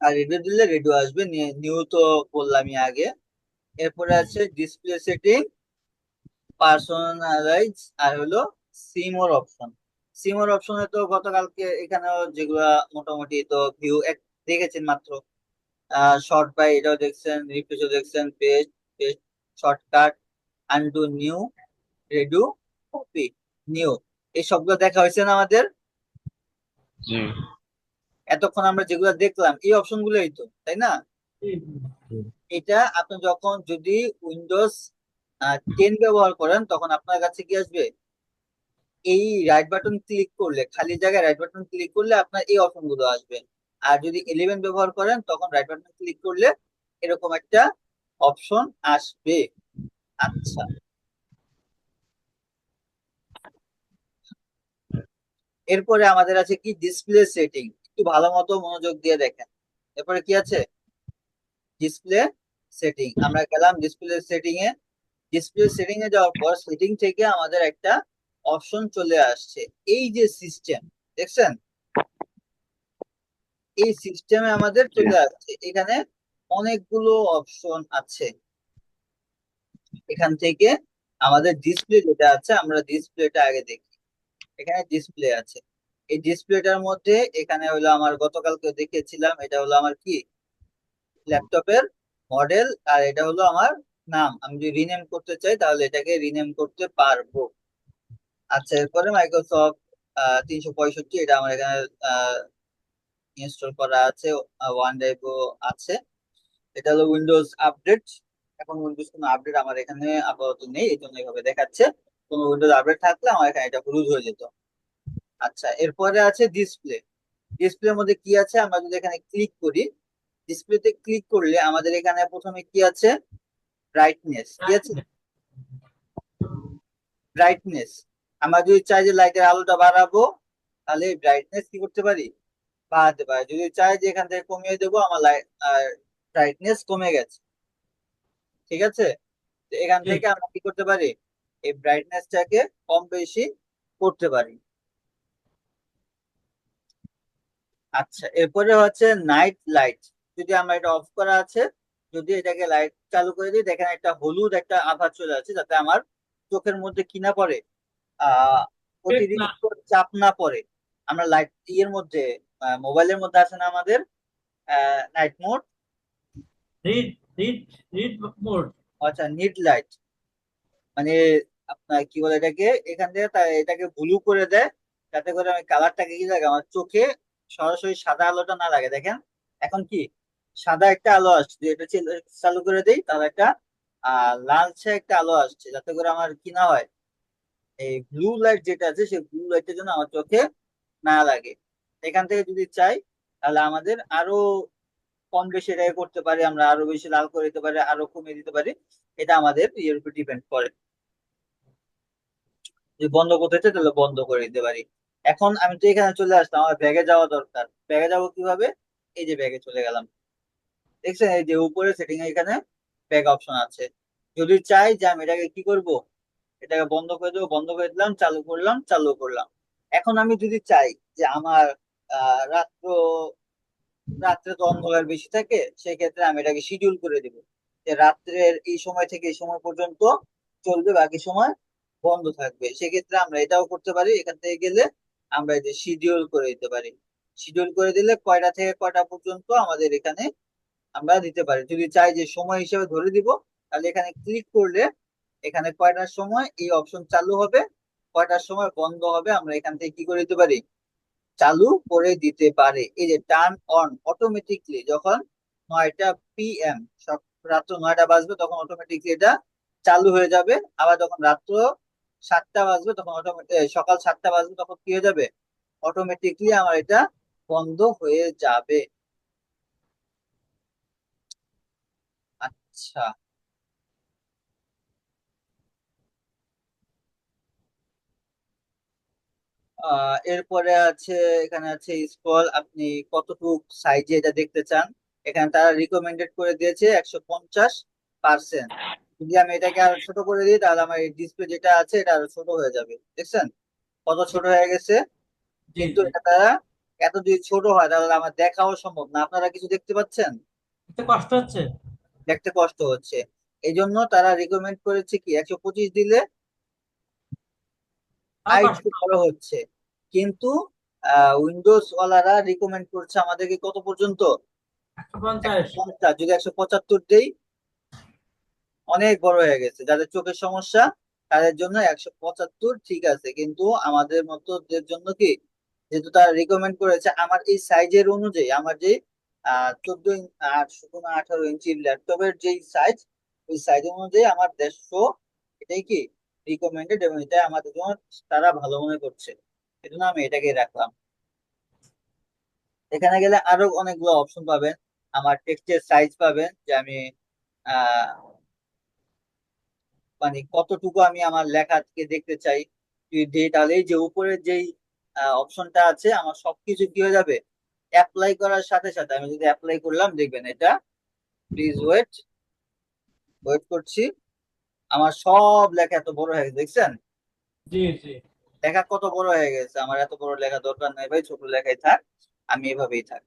আর রেডিও দিলে রেডিও আসবে, নিউ তো বললামই আগে। এরপরে আছে ডিসপ্লে সেটিং, পার্সোনালাইজ, আর হলো সিমোর অপশন। সিমোর অপশনে তো গতকালকে এখানেও যেগুলা মোটামুটি তো ভিউ এক দেখেছেন মাত্র, শর্ট বাই এটাও দেখছেন, রিফ্রেশও দেখছেন, paste, paste shortcut, undo, new, redo, copy, new, এই সবগুলো দেখা হয়েছে না আমাদের? জি। এতক্ষণ আমরা যেগুলো দেখলাম এই অপশন গুলোই তো, তাই না? এটা আপনি যখন যদি উইন্ডোজ 10 ব্যবহার করেন তখন আপনার কাছে কি আসবে, এই রাইট বাটন ক্লিক করলে, খালি জায়গায় রাইট বাটন ক্লিক করলে আপনার এই অপশন গুলো আসবে। আর যদি 11 ব্যবহার করেন তখন রাইট বাটন ক্লিক করলে এরকম একটা অপশন আসবে। আচ্ছা, এরপরে আমাদের আছে কি ডিসপ্লে সেটিং, একটু ভালো মতো মনোযোগ দিয়ে দেখেন। এরপরে কি আছে, ডিসপ্লে সেটিং, আমরা গেলাম ডিসপ্লে সেটিং এ। ডিসপ্লে সেটিং এ যাওয়ার পর সেটিং থেকে আমাদের একটা অপশন চলে আসছে, এই যে সিস্টেম, দেখছেন? এই সিস্টেমে আমাদের চলে আসছে, এখানে অনেকগুলো অপশন আছে। এখান থেকে আমাদের ডিসপ্লে যেটা আছে, আমরা ডিসপ্লেটা আগে দেখি। এখানে ডিসপ্লে আছে, এই ডিসপ্লেটার মধ্যে এখানে হলো আমার গতকালকে দেখেছিলাম, এটা হলো আমার কি ল্যাপটপের মডেল, আর এটা হলো আমার নাম, আমি যদি রিনেম করতে চাই তাহলে এটাকে রিনেম করতে পারবো। আচ্ছা, এরপরে মাইক্রোসফট 365 এটা আমার এখানে ইনস্টল করা আছে, ওয়ান ড্রাইভও আছে। এটা হলো উইন্ডোজ আপডেট, এখন উইন্ডোজ কোনো আপডেট আমার এখানে আপাতত নেই, এই জন্য এইভাবে দেখাচ্ছে। কোনো উইন্ডোজ আপডেট থাকলে আমার এখানে এটা হলুদ হয়ে যেত। আচ্ছা, এরপরে আছে ডিসপ্লে। ডিসপ্লের মধ্যে কি আছে, আমরা যদি এখানে ক্লিক করি, ডিসপ্লেতে ক্লিক করলে আমাদের এখানে প্রথমে কি আছে, ব্রাইটনেস, কি আছে, ব্রাইটনেস। আমরা যদি চাই যে লাইটের আলোটা বাড়াবো তাহলে ব্রাইটনেস কি করতে পারি, বাড়াতে পারি। যদি চাই যে এখান থেকে কমিয়ে দেবো, আমার লাইট ব্রাইটনেস কমে গেছে, ঠিক আছে? তো এখান ঠিক। থেকে আমরা কি করতে পারি, এই ব্রাইটনেসটাকে কম বেশি করতে পারি। আচ্ছা, এরপরে হচ্ছে নাইট লাইট, যদি আমরা এটা অফ করা আছে, যদি এটাকে লাইট চালু করে দিই, দেখেন একটা হলুদ একটা আভা চলে আসছে, যাতে আমার চোখের মধ্যে কি না পড়ে, আহ না, অতিরিক্ত চাপ না পড়ে। আমরা লাইট ইয়ের মধ্যে, মোবাইলের মধ্যে আছে না আমাদের night mode, read read read mode. আচ্ছা নিট লাইট, মানে আপনার কি বলে এটাকে, এখান থেকে এটাকে ব্লু করে দেয়, যাতে করে আমি কালারটাকে কি লাগে আমার চোখে সরাসরি সাদা আলোটা না লাগে। দেখেন এখন কি সাদা একটা আলো আসছে, যদি এটা চালু করে দেই তাহলে একটা লালচে একটা আলো আসছে, যাতে করে আমার কি না হয়, এই ব্লু লাইট যেটা আছে সেই ব্লু লাইটের জন্য আমার চোখে না লাগে। এখান থেকে যদি চাই তাহলে আমাদের আরো কম বেশি এটাকে করতে পারি, আমরা আরো বেশি লাল করে দিতে পারি, আরো কমিয়ে দিতে পারি, এটা আমাদের ইয়ের উপর ডিপেন্ড করে। যদি বন্ধ করতে চাই তাহলে বন্ধ করে দিতে পারি। এখন আমি তো এখানে চলে আসলাম, আমার ব্যাগে যাওয়া দরকার, ব্যাগে যাবো কিভাবে, এই যে ব্যাগে চলে গেলাম, দেখছেন এই যে উপরে সেটিং এখানে ব্যাগ অপশন আছে। যদি চাই যে আমি এটাকে কি করব, এটাকে বন্ধ করে দেবো, বন্ধ করে দিলাম, চালু করলাম, চালু করলাম। এখন আমি যদি চাই যে আমার রাত্র, রাত্রে তো অন্ধকার বেশি থাকে, সেই ক্ষেত্রে আমি এটাকে শিডিউল করে দিব, যে রাত্রের এই সময় থেকে এই সময় পর্যন্ত চলবে, বাকি সময় বন্ধ থাকবে। সেক্ষেত্রে আমরা এটাও করতে পারি, এখান থেকে গেলে আমরা এই যে শিডিউল করে দিতে পারি। শিডিউল করে দিলে কয়টা থেকে কয়টা পর্যন্ত আমাদের এখানে আমরা দিতে পারি। যদি চাই যে সময় হিসেবে ধরে দিব, তাহলে এখানে ক্লিক করলে এখানে কয়টার সময় এই অপশন চালু হবে, কয়টার সময় বন্ধ হবে, আমরা এখান থেকে কি করে দিতে পারি, চালু করে দিতে পারে। এই যে টার্ন অন অটোমেটিকলি, যখন 9টা PM, সব রাত্র 9টা বাজবে তখন অটোমেটিকলি এটা চালু হয়ে যাবে, আবার যখন রাত্র 7টা বাজবে তখন সকাল 7টা বাজবে তখন কি হয়ে যাবে, অটোমেটিকলি আমার এটা বন্ধ হয়ে যাবে। আচ্ছা, এরপরে আছে, এখানে আছে স্ক্রল, আপনি কতটুক সাইজে এটা দেখতে চান। এখানে তারা রিকমেন্ডেড করে দিয়েছে 150%। যদি আমি এটাকে আরো ছোট করে দিই তাহলে আমার এই ডিসপ্লে যেটা আছে এটা আরো ছোট হয়ে যাবে, দেখছেন কত ছোট হয়ে গেছে। জি কিন্তু জি। এটা তারা এত যদি ছোট হয় তাহলে আমার দেখাও সম্ভব না, আপনারা কিছু দেখতে পাচ্ছেন, এতে কষ্ট হচ্ছে। দেখতে কষ্ট হচ্ছে। এই জন্য তারা রিকমেন্ড করেছে কি 125 দিলে তাও কষ্ট। একটু বড় হচ্ছে। কিন্তু উইন্ডোজ ওয়ালারা রিকমেন্ড করছে আমাদেরকে কত পর্যন্ত, 150। 150। যদি 175 দেই অনেক বড় হয়ে গেছে, যাদের চোখের সমস্যা তাদের জন্য 175 ঠিক আছে, কিন্তু আমাদের মতোদের জন্য কি, যেহেতু তারা রিকমেন্ড করেছে আমার এই সাইজের অনুযায়ী, আমার যে 14 18 ইঞ্চির ল্যাপটপের যে সাইজ, ওই সাইজ অনুযায়ী আমার 150 এটাই কি রিকমেন্ডেড, এবং এটা আমাদের জন্য তারা ভালো মনে করছে, এজন্য আমি এটাকে রাখলাম। এখানে গেলে আরো অনেকগুলো অপশন পাবেন, আমার টেক্সটের সাইজ পাবেন, যে আমি আহ মানে কতটুকু আমি আমার লেখাকে দেখতে চাই। যদি দিই তাহলে এই যে উপরের যেই অপশনটা আছে আমার সবকিছু কি হয়ে যাবে, অ্যাপ্লাই করার সাথে সাথে আমি যদি অ্যাপ্লাই করলাম দেখবেন এটা, প্লিজ ওয়েট, ওয়েট করছি, আমার সব লেখা এত বড় হয়ে গেছে, দেখছেন জি জি। লেখা কত বড় হয়ে গেছে। আমার এত বড় লেখা দরকার নেই ভাই, ছোট লেখাই থাক, আমি এভাবেই থাক,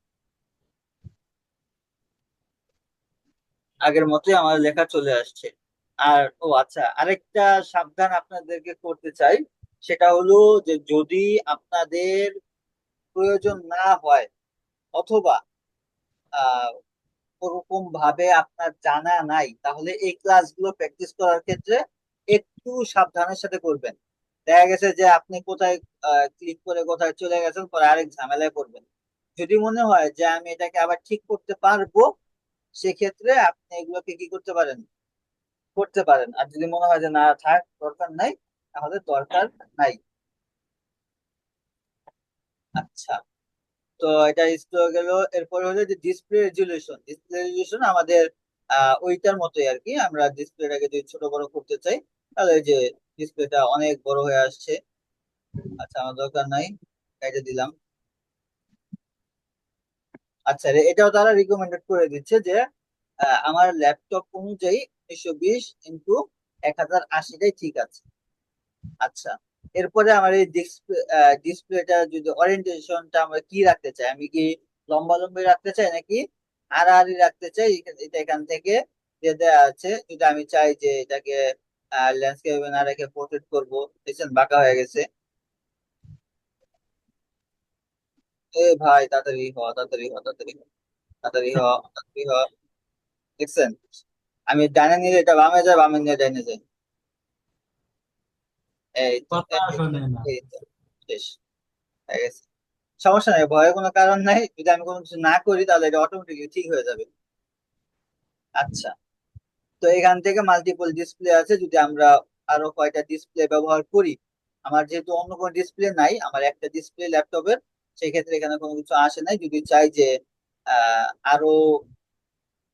আগের মতোই আমার লেখা চলে আসছে। আর ও আচ্ছা, আরেকটা সাবধান আপনাদেরকে করতে চাই, সেটা হলো যে যদি আপনাদের প্রয়োজন না হয়, অথবা আহ ওরকম ভাবে আপনার জানা নাই, তাহলে এই ক্লাসগুলো প্র্যাকটিস করার ক্ষেত্রে একটু সাবধানের সাথে করবেন। দেখা গেছে যে আপনি কোথায় ক্লিক করে কোথায় চলে গেছেন, পরে আরেক ঝামেলায় পড়বেন। যদি মনে হয় যে আমি এটাকে আবার ঠিক করতে পারবো, সেক্ষেত্রে আপনি এগুলোকে কি করতে পারেন, করতে পারেন। আর যদি মনে হয় যে না থাক দরকার নাই, তাহলে দরকার নাই। আচ্ছা, তো এটা স্লো গেল। এরপরে হলো যে ডিসপ্লে রেজুলেশন, ডিসপ্লে রেজুলেশন আমাদের ওইটার মতোই আর কি, আমরা ডিসপ্লেটাকে যদি ছোট বড় করতে চাই তাহলে এই যে ডিসপ্লেটা অনেক বড় হয়ে আসছে। আচ্ছা, আমার দরকার নাই, এটা দিলাম। আচ্ছা এটাও তারা রিকমেন্ডেড করে দিচ্ছে যে আমার ল্যাপটপ অনুযায়ী 1920 x 1080টাই ঠিক আছে। আচ্ছা, এরপরে আমার এই ডিসপ্লেটা যদি ওরিয়েন্টেশনটা আমরা কি রাখতে চাই, আমি কি লম্বা লম্বি রাখতে চাই নাকি আড়াআড়ি রাখতে চাই, এটা এখান থেকে দিয়ে দেওয়া আছে। যদি আমি চাই যে এটাকে ল্যান্ডস্কেপে না রেখে পোর্ট্রেট করবো, দেখছেন বাঁকা হয়ে গেছে। এ ভাই তাড়াতাড়ি হ, তাড়াতাড়ি হ, তাড়াতাড়ি হ, তাড়াতাড়ি হ, তাড়াতাড়ি হ, দেখছেন আমি ডানে নিলে এটা বামে যায়, বামে নিলে ডাইনে যায়। এই তো, কথা এই তো, শোনে না। এই তো, শেষ হয়ে গেছে। সমস্যা নাই, ভয়ের কোনো কারণ নাই, যদি আমি কোনো কিছু না করি তাহলে এটা অটোমেটিকলি ঠিক হয়ে যাবে। আচ্ছা, তো এখান থেকে মাল্টিপল ডিসপ্লে আছে, যদি আমরা আরো কয়টা ডিসপ্লে ব্যবহার করি, আমার যেহেতু অন্য কোনো ডিসপ্লে নাই, আমার একটা ডিসপ্লে ল্যাপটপের, সেই ক্ষেত্রে এখানে কোনো কিছু আসে নাই। যদি চাই যে আরো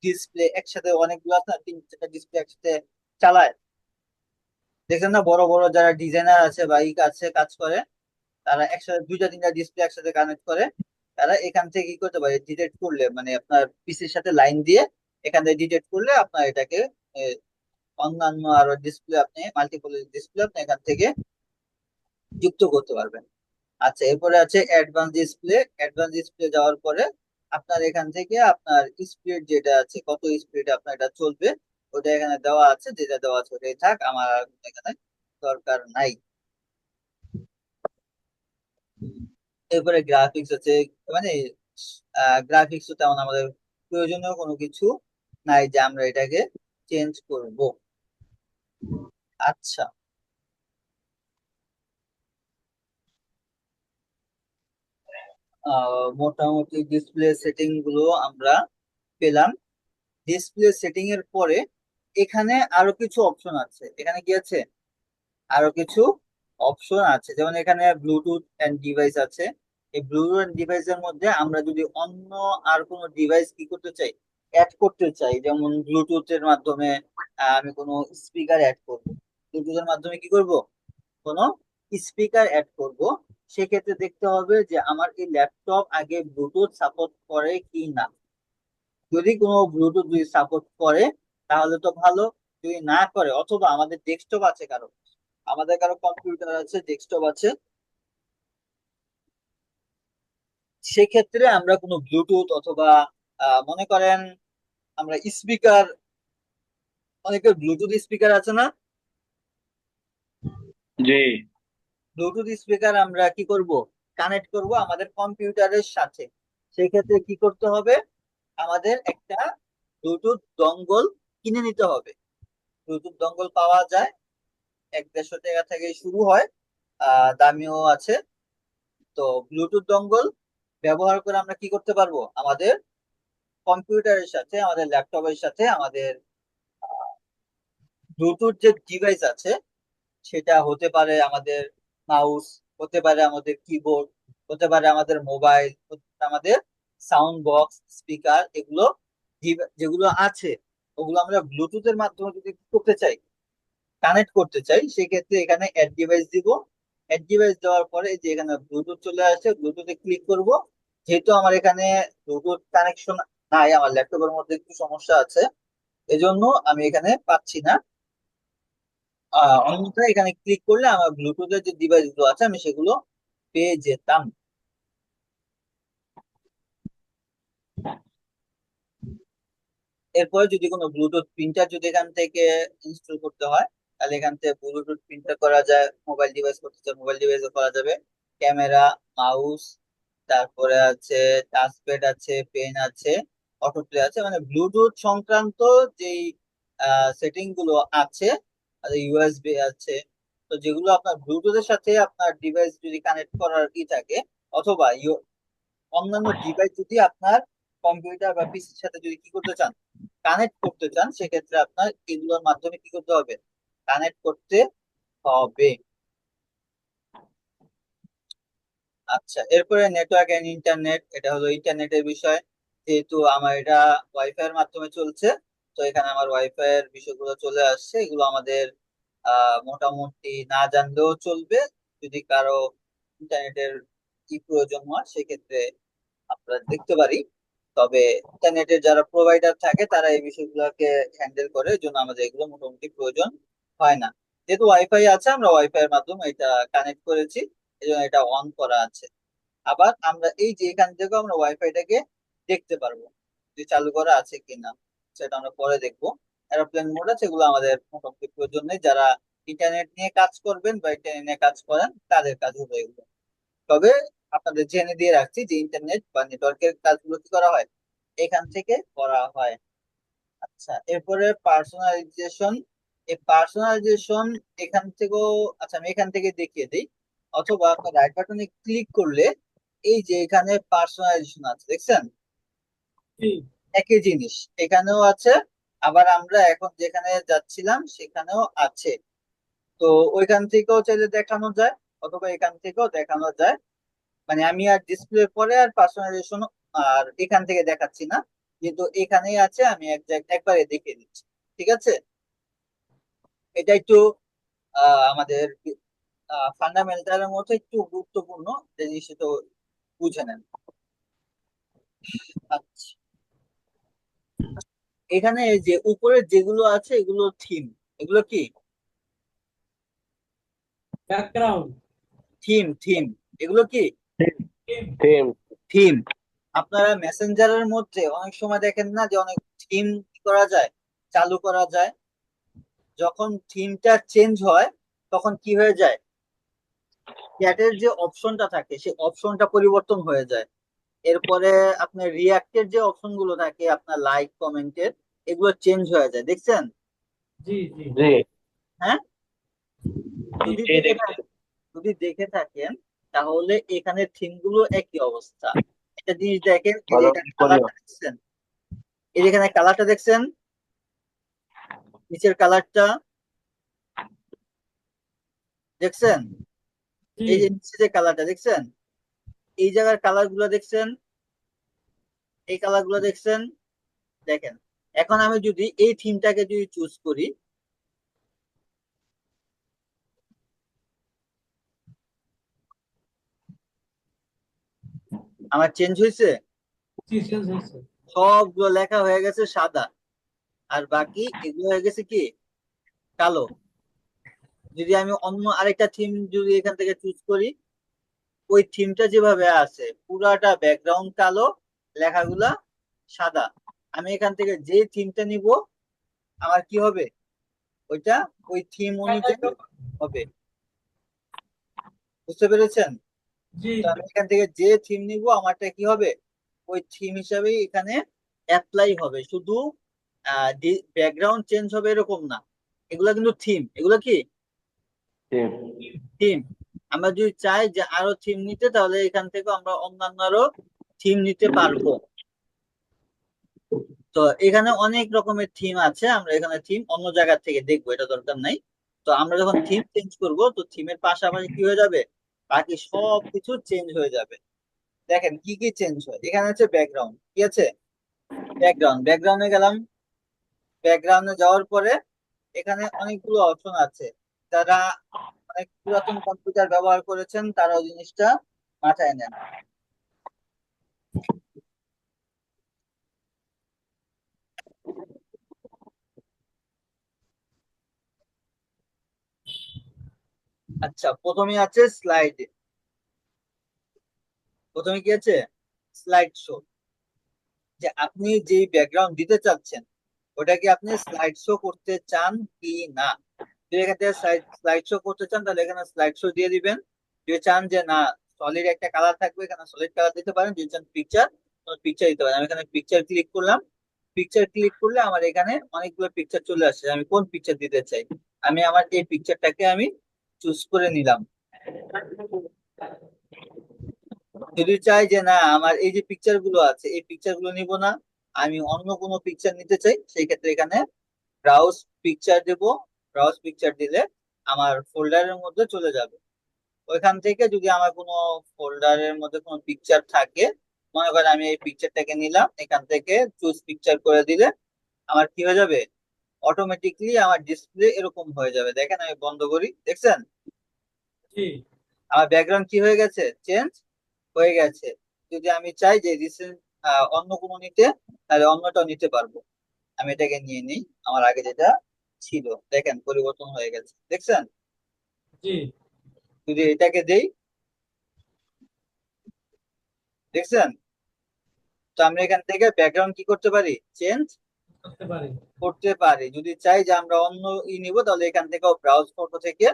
ডিসপ্লে একসাথে অনেকগুলো আছে না, 3 4টা ডিসপ্লে একসাথে চালায়, দেখেন না বড় বড় যারা ডিজাইনার আছে বা ই আছে কাজ করে, তারা একসাথে 2টা 3টা ডিসপ্লে একসাথে কানেক্ট করে, তারা এখান থেকে কি করতে পারে, ডিটেক্ট করলে মানে আপনার পিসির সাথে লাইন দিয়ে এখান থেকে ডিটেক্ট করলে আপনার এটাকে এ, অন্যান্য আরো ডিসপ্লে, আপনি মাল্টিপল ডিসপ্লে আপনি এখান থেকে যুক্ত করতে পারবেন। আচ্ছা, এরপরে আছে অ্যাডভান্স ডিসপ্লে। অ্যাডভান্স ডিসপ্লে যাওয়ার পরে আপনার এখান থেকে আপনার স্পিড যেটা আছে, কত স্পিড আপনার এটা চলবে, ওটা এখানে দেওয়া আছে, যেটা দেওয়া আছে ওটাই থাক, আমার আর এখানে দরকার নাই। এরপরে গ্রাফিক্স আছে, মানে গ্রাফিক্স তেমন আমাদের প্রয়োজনীয় কোনো কিছু নাই যে আমরা এটাকে চেঞ্জ করব। আচ্ছা, মোটামুটি ডিসপ্লে সেটিং গুলো আমরা পেলাম। ডিসপ্লে সেটিং এর পরে এখানে আরো কিছু অপশন আছে, এখানে কি আছে, আরো কিছু অপশন আছে, যেমন এখানে ব্লুটুথ এন্ড ডিভাইস আছে। এই ব্লুটুথ এন্ড ডিভাইসের মধ্যে আমরা যদি অন্য আর কোনো ডিভাইস কি করতে চাই, অ্যাড করতে চাই, যেমন ব্লুটুথের মাধ্যমে আমি কোনো স্পিকার অ্যাড করব, ব্লুটুথের মাধ্যমে কি করব, কোনো স্পিকার অ্যাড করব, সেক্ষেত্রে দেখতে হবে যে আমার এই ল্যাপটপ আগে ব্লুটুথ সাপোর্ট করে কি না। যদি কোনো ব্লুটুথ যদি সাপোর্ট করে তাহলে তো ভালো, যদি না করে, অথবা আমাদের ডেস্কটপ আছে কারো, আমাদের কারো কম্পিউটার আছে, ডেস্কটপ আছে, সেক্ষেত্রে আমরা কোনো ব্লুটুথ অথবা মনে করেন আমরা স্পিকার, অনেকের ব্লুটুথ স্পিকার আছে না, জি ব্লুটুথ স্পিকার আমরা কি করব, কানেক্ট করব আমাদের কম্পিউটারের সাথে। সেই ক্ষেত্রে কি করতে হবে, আমাদের একটা ব্লুটুথ ডঙ্গল কিনে নিতে হবে। ব্লুটুথ ডঙ্গল পাওয়া যায়, 150 টাকা থেকে শুরু হয়, দামিও আছে। তো ব্লুটুথ ডঙ্গল ব্যবহার করে আমরা কি করতে পারবো, আমাদের কম্পিউটারের সাথে, আমাদের ল্যাপটপের সাথে, আমাদের ব্লুটুথ যে ডিভাইস আছে, সেটা হতে পারে আমাদের মাউস, হতে পারে আমাদের কিবোর্ড, হতে পারে আমাদের মোবাইল, হতে পারে আমাদের সাউন্ড বক্স, স্পিকার, এগুলো যেগুলো আছে, ওগুলো আমরা ব্লুটুথের মাধ্যমে যদি কি করতে চাই, কানেক্ট করতে চাই, সেক্ষেত্রে এখানে অ্যাড ডিভাইস দিব। অ্যাড ডিভাইস দেওয়ার পরে এই যে এখানে ব্লুটুথ চলে আসছে, ব্লুটুথে ক্লিক করব। যেহেতু আমার এখানে ব্লুটুথ কানেকশন নাই, আমার ল্যাপটপের মধ্যে একটু সমস্যা আছে, এজন্য আমি এখানে পাচ্ছি না। অন্যথায় এখানে ক্লিক করলে আমার ব্লুটুথের যে ডিভাইস গুলো আছে আমি সেগুলো পেয়ে যেতাম। এরপরে যদি কোনো ব্লুটুথ প্রিন্টার যদি এখান থেকে ইনস্টল করতে হয়, তাহলে এখান থেকে ব্লুটুথ প্রিন্টার করা যায়, মোবাইল ডিভাইস করতে চাই মোবাইল ডিভাইসও করা যাবে, ক্যামেরা, মাউস, তারপরে আছে টাচপ্যাড আছে, পেন আছে, অটো প্লে আছে, মানে ব্লুটুথ সংক্রান্ত যেই সেটিং গুলো আছে, আর ইউএসবি আছে। তো যেগুলো আপনার ব্লুটুথের সাথে আপনার ডিভাইস যদি কানেক্ট করার থাকে, অথবা অন্যান্য ডিভাইস যদি আপনার কম্পিউটার বা পিসির সাথে যদি কি করতে চান, কানেক্ট করতে চান, সেক্ষেত্রে আপনার এগুলোর মাধ্যমে কি করতে হবে, কানেক্ট করতে হবে। আচ্ছা, এরপরে নেটওয়ার্ক এন্ড ইন্টারনেট, এটা হলো ইন্টারনেটের বিষয়। যেহেতু আমার এটা ওয়াইফাই এর মাধ্যমে চলছে, তো এখানে আমার ওয়াইফাই এর বিষয়গুলো চলে আসছে, এগুলো আমাদের মোটামুটি না জানলেও চলবে। যদি কারো ইন্টারনেটের কি প্রয়োজন হয় সেক্ষেত্রে আমরা দেখতে পারি। তবে ইন্টারনেটের যারা প্রোভাইডার থাকে তারা এই বিষয়গুলোকে হ্যান্ডেল করে, এই জন্য আমাদের এগুলো মোটামুটি প্রয়োজন হয় না। যেহেতু ওয়াইফাই আছে, আমরা ওয়াইফাই এর মাধ্যমে এটা কানেক্ট করেছি, এই জন্য এটা অন করা আছে। আবার আমরা এই যে এখান থেকে আমরা ওয়াইফাইটাকে দেখতে পারবো যে চালু করা আছে কিনা, সেটা আমরা পরে দেখবো। এরোপ্লেন মোড আছে, এগুলো আমাদের মোটামুটি প্রয়োজন নেই, যারা ইন্টারনেট নিয়ে কাজ করবেন বা ইন্টারনেট নিয়ে কাজ করেন তাদের কাজ হবে এগুলো। তবে আপনাদের জেনে দিয়ে রাখছি যে ইন্টারনেট বা নেটওয়ার্কের কাজগুলো কি করা হয়, এখান থেকে করা হয়। আচ্ছা, এরপরে পার্সোনালাইজেশন। এই পার্সোনালাইজেশন এখান থেকেও, আচ্ছা আমি এখান থেকে দেখিয়ে দিই, অথবা আপনার রাইট বাটনে ক্লিক করলে এই যে এখানে পার্সোনালাইজেশন আছে দেখছেন, জি একই জিনিস এখানেও আছে, আবার আমরা এখন যেখানে যাচ্ছিলাম সেখানেও আছে। তো ওইখান থেকেও চাইলে দেখানো যায়, অথবা এখান থেকেও দেখানো যায়। মানে আমি আর ডিসপ্লে পরে আর পার্সোনালাইজেশন আর এখান থেকে দেখাচ্ছি না, কিন্তু এখানেই আছে, আমি একবারে দেখিয়ে দিচ্ছি। ঠিক আছে, এটা একটু আমাদের ফান্ডামেন্টালের মধ্যে একটু গুরুত্বপূর্ণ, যে জিনিসটা তো বুঝে নেন। আচ্ছা, এখানে এই যে উপরে যেগুলো আছে এগুলো থিম, এগুলো কি, ব্যাকগ্রাউন্ড থিম থিম, এগুলো কি সেম থিম। আপনারা মেসেঞ্জারের মধ্যে অনেক সময় দেখেন না যে অনেক থিম করা যায়, চালু করা যায়, যখন থিমটা চেঞ্জ হয় তখন কি হয়ে যায়, চ্যাটের যে অপশনটা থাকে সেই অপশনটা পরিবর্তন হয়ে যায়। এরপরে আপনার রিয়াক্টের যে অপশন গুলো থাকে, আপনার লাইক কমেন্টের, এগুলো চেঞ্জ হয়ে যায়, দেখছেন? জি জি জি হ্যাঁ, জি যদি এই দেখে দেখছি যদি দেখে থাকেন তাহলে এখানে থিম গুলো একই অবস্থা। একটা জিনিস দেখেন, এই যে ভালো এখানে করিও কালারটা দেখছেন, এই যে এখানে কালারটা দেখছেন, নিচের কালারটা, দেখছেন? জি এই যে নিচে যে কালারটা দেখছেন, এই জায়গার কালার গুলো দেখছেন, এই কালার গুলো দেখছেন। দেখেন, এখন আমি যদি এই থিমটাকে যদি চুজ করি, আমার চেঞ্জ হয়েছে। জি চেঞ্জ হয়েছে। সবগুলো লেখা হয়ে গেছে সাদা, আর বাকি এগুলো হয়ে গেছে কি কালো। যদি আমি অন্য আরেকটা থিম যদি এখান থেকে চুজ করি, ওই থিমটা যেভাবে আছে পুরাটা ব্যাকগ্রাউন্ড কালো, লেখাগুলা সাদা। আমি এখান থেকে যে থিমটা নিব আমার কি হবে, ওইটা ওই থিম অনুযায়ী হবে। বুঝতে পেরেছেন? জি তো আমি এখান থেকে যে থিম নিব আমারটা কি হবে, ওই থিম হিসাবেই এখানে অ্যাপ্লাই হবে। শুধু ব্যাকগ্রাউন্ড চেঞ্জ হবে এরকম না, এগুলা কিন্তু থিম। এগুলো কি থিম। আমরা যদি চাই যে আরো থিম নিতে, তাহলে এখান থেকে আমরা অন্যান্য আরো থিম নিতে পারবো। তো এখানে অনেক রকমের থিম আছে, আমরা এখানে থিম অন্য জায়গা থেকে দেখবো, এটা দরকার নাই। তো আমরা যখন থিম চেঞ্জ করব, তো থিমের পাশাপাশি কি হয়ে যাবে, বাকি সব কিছু চেঞ্জ হয়ে যাবে। দেখেন কি কি চেঞ্জ হয়। এখানে আছে ব্যাকগ্রাউন্ড, কি আছে, ব্যাকগ্রাউন্ডে গেলাম। ব্যাকগ্রাউন্ডে যাওয়ার পরে এখানে অনেকগুলো অপশন আছে। যারা অনেক পুরাতন কম্পিউটার ব্যবহার করেছেন তারা ওই জিনিসটা মাথায় নেন। আচ্ছা, প্রথমে আছে স্লাইড। প্রথমে কি আছে, স্লাইড শো। যে আপনি যে ব্যাকগ্রাউন্ড দিতে চাচ্ছেন, ওটা কি আপনি স্লাইড শো করতে চান কি না। যদি এখান থেকে স্লাইড শো করতে চান, তাহলে এখানে স্লাইড শো দিয়ে দিবেন। যদি চান যে না, সলিড একটা কালার থাকবে, এখানে সলিড কালার দিতে পারেন। যদি চান পিকচার, পিকচার দিতে পারেন। আমি এখানে পিকচার ক্লিক করলাম। পিকচার ক্লিক করলে আমার এখানে অনেকগুলো পিকচার চলে আসছে। আমি কোন পিকচার দিতে চাই, আমি আমার এই পিকচারটাকে আমি চুজ করে নিলাম। যদি চাই যে না, আমার এই যে পিকচার গুলো আছে এই পিকচার গুলো নিব না, আমি অন্য কোনো পিকচার নিতে চাই, সেই ক্ষেত্রে এখানে ব্রাউজ পিকচার দেব। ব্রাউজ পিকচার দিলে আমার ফোল্ডারের মধ্যে চলে যাবে। ওইখান থেকে যদি আমার কোনো ফোল্ডারের মধ্যে কোনো পিকচার থাকে, মনে করেন আমি এই পিকচারটাকে নিলাম, এখান থেকে চুজ পিকচার করে দিলে আমার কি হয়ে যাবে, অটোমেটিকলি আমার ডিসপ্লে এরকম হয়ে যাবে। দেখেন আমি বন্ধ করি, দেখছেন জি আমার ব্যাকগ্রাউন্ড কি হয়ে গেছে, চেঞ্জ হয়ে গেছে। যদি আমি চাই যে রিসেন্ট অন্য কোনো নিতে, তাহলে অন্যটাও নিতে পারবো। আমি এটাকে নিয়ে নিই, আমার আগে যেটা ছিল। দেখেন পরিবর্তন হয়ে গেছে, দেখছেন? জি যদি এটাকে দেই, দেখছেন? তো আমরা এখান থেকে ব্যাকগ্রাউন্ড কি করতে পারি, চেঞ্জ করতে পারি। করতে পারি। যদি চাই যে আমরা অন্য নিব, তাহলে এখান থেকেও ব্রাউজ ফটো থেকে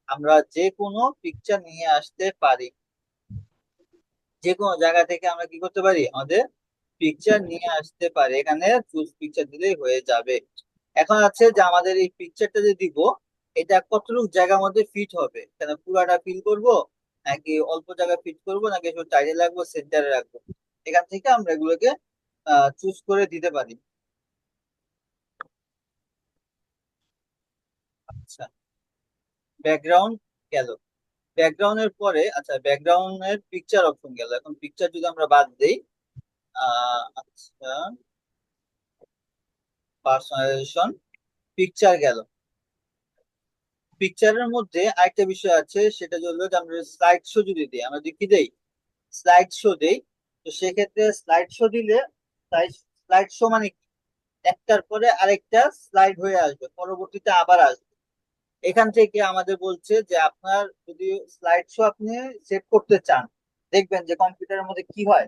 আমরা যে কোনো পিকচার নিয়ে আসতে পারি। যে কোনো জায়গা থেকে আমরা কি করতে পারি, আমাদের পিকচার নিয়ে আসতে পারি। এখানে চুজ পিকচার দিলেই হয়ে যাবে। এখন আছে যে আমাদের এই পিকচারটা যে দিব, এটা কতটুকু জায়গার মধ্যে ফিট হবে, এখানে পুরাটা ফিল করব, নাকি অল্প জায়গায় ফিট করব, নাকি একটু সাইডে রাখবো, সেন্টারে রাখবো। এখান থেকে আমরা এগুলোকে চুজ করে দিতে পারি। আচ্ছা, ব্যাকগ্রাউন্ড গেল। ব্যাকগ্রাউন্ডের পরে আচ্ছা, ব্যাকগ্রাউন্ডের পিকচার অপশন গেল। এখন পিকচার যদি আমরা বাদ দেই, আচ্ছা, পার্সোনালাইজেশন, পিকচার গেল। পিকচারের মধ্যে আরেকটা বিষয় আছে, সেটা হলো যে আমরা স্লাইড শো যদি দিই, আমরা যদি কি দেই, স্লাইড শো দেই, তো সেক্ষেত্রে স্লাইড শো দিলে, স্লাইড শো মানে কি? একটার পরে আরেকটা স্লাইড হয়ে আসবে, পরবর্তীতে আবার আসবে। এখান থেকে আমাদের বলছে যে আপনার যদি স্লাইড শো আপনি সেট করতে চান, দেখবেন যে কম্পিউটারের মধ্যে কি হয়,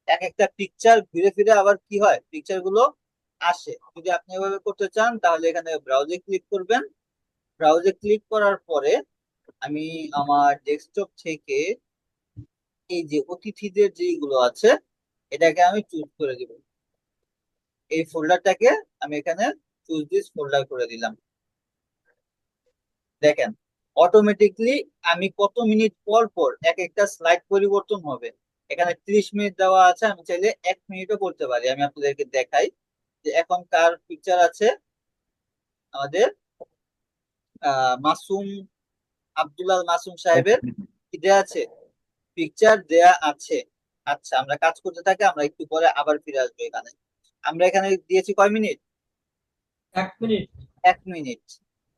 এক একটা পিকচার ঘুরে ফিরে আবার কি হয়, পিকচার গুলো আসে। যদি আপনি এভাবে করতে চান, তাহলে এখানে ব্রাউজে ক্লিক করবেন। ব্রাউজে ক্লিক করার পরে আমি আমার ডেস্কটপ থেকে এই যে অতিথিদের যেগুলো আছে, এটাকে আমি চুজ করে দিব। এই ফোল্ডারটাকে আমি এখানে চুজ দিস ফোল্ডার করে দিলাম। দেখেন অটোমেটিকলি আমি কত মিনিট পর পর এক একটা স্লাইড পরিবর্তন হবে। এখানে 30 মিনিট দেওয়া আছে, আমি চাইলে 1 মিনিটও করতে পারি। আমি আপনাদেরকে দেখাই যে এখন কার পিকচার আছে, আমাদের মাসুম আব্দুল মাসুম সাহেবের কি দেয়া আছে, পিকচার দেয়া আছে। আচ্ছা, আমরা কাজ করতে থাকি, আমরা একটু পরে আবার ফিরে আসবো এখানে। আমরা এখানে দিয়েছি কয় মিনিট? 1 মিনিট। 1 মিনিট।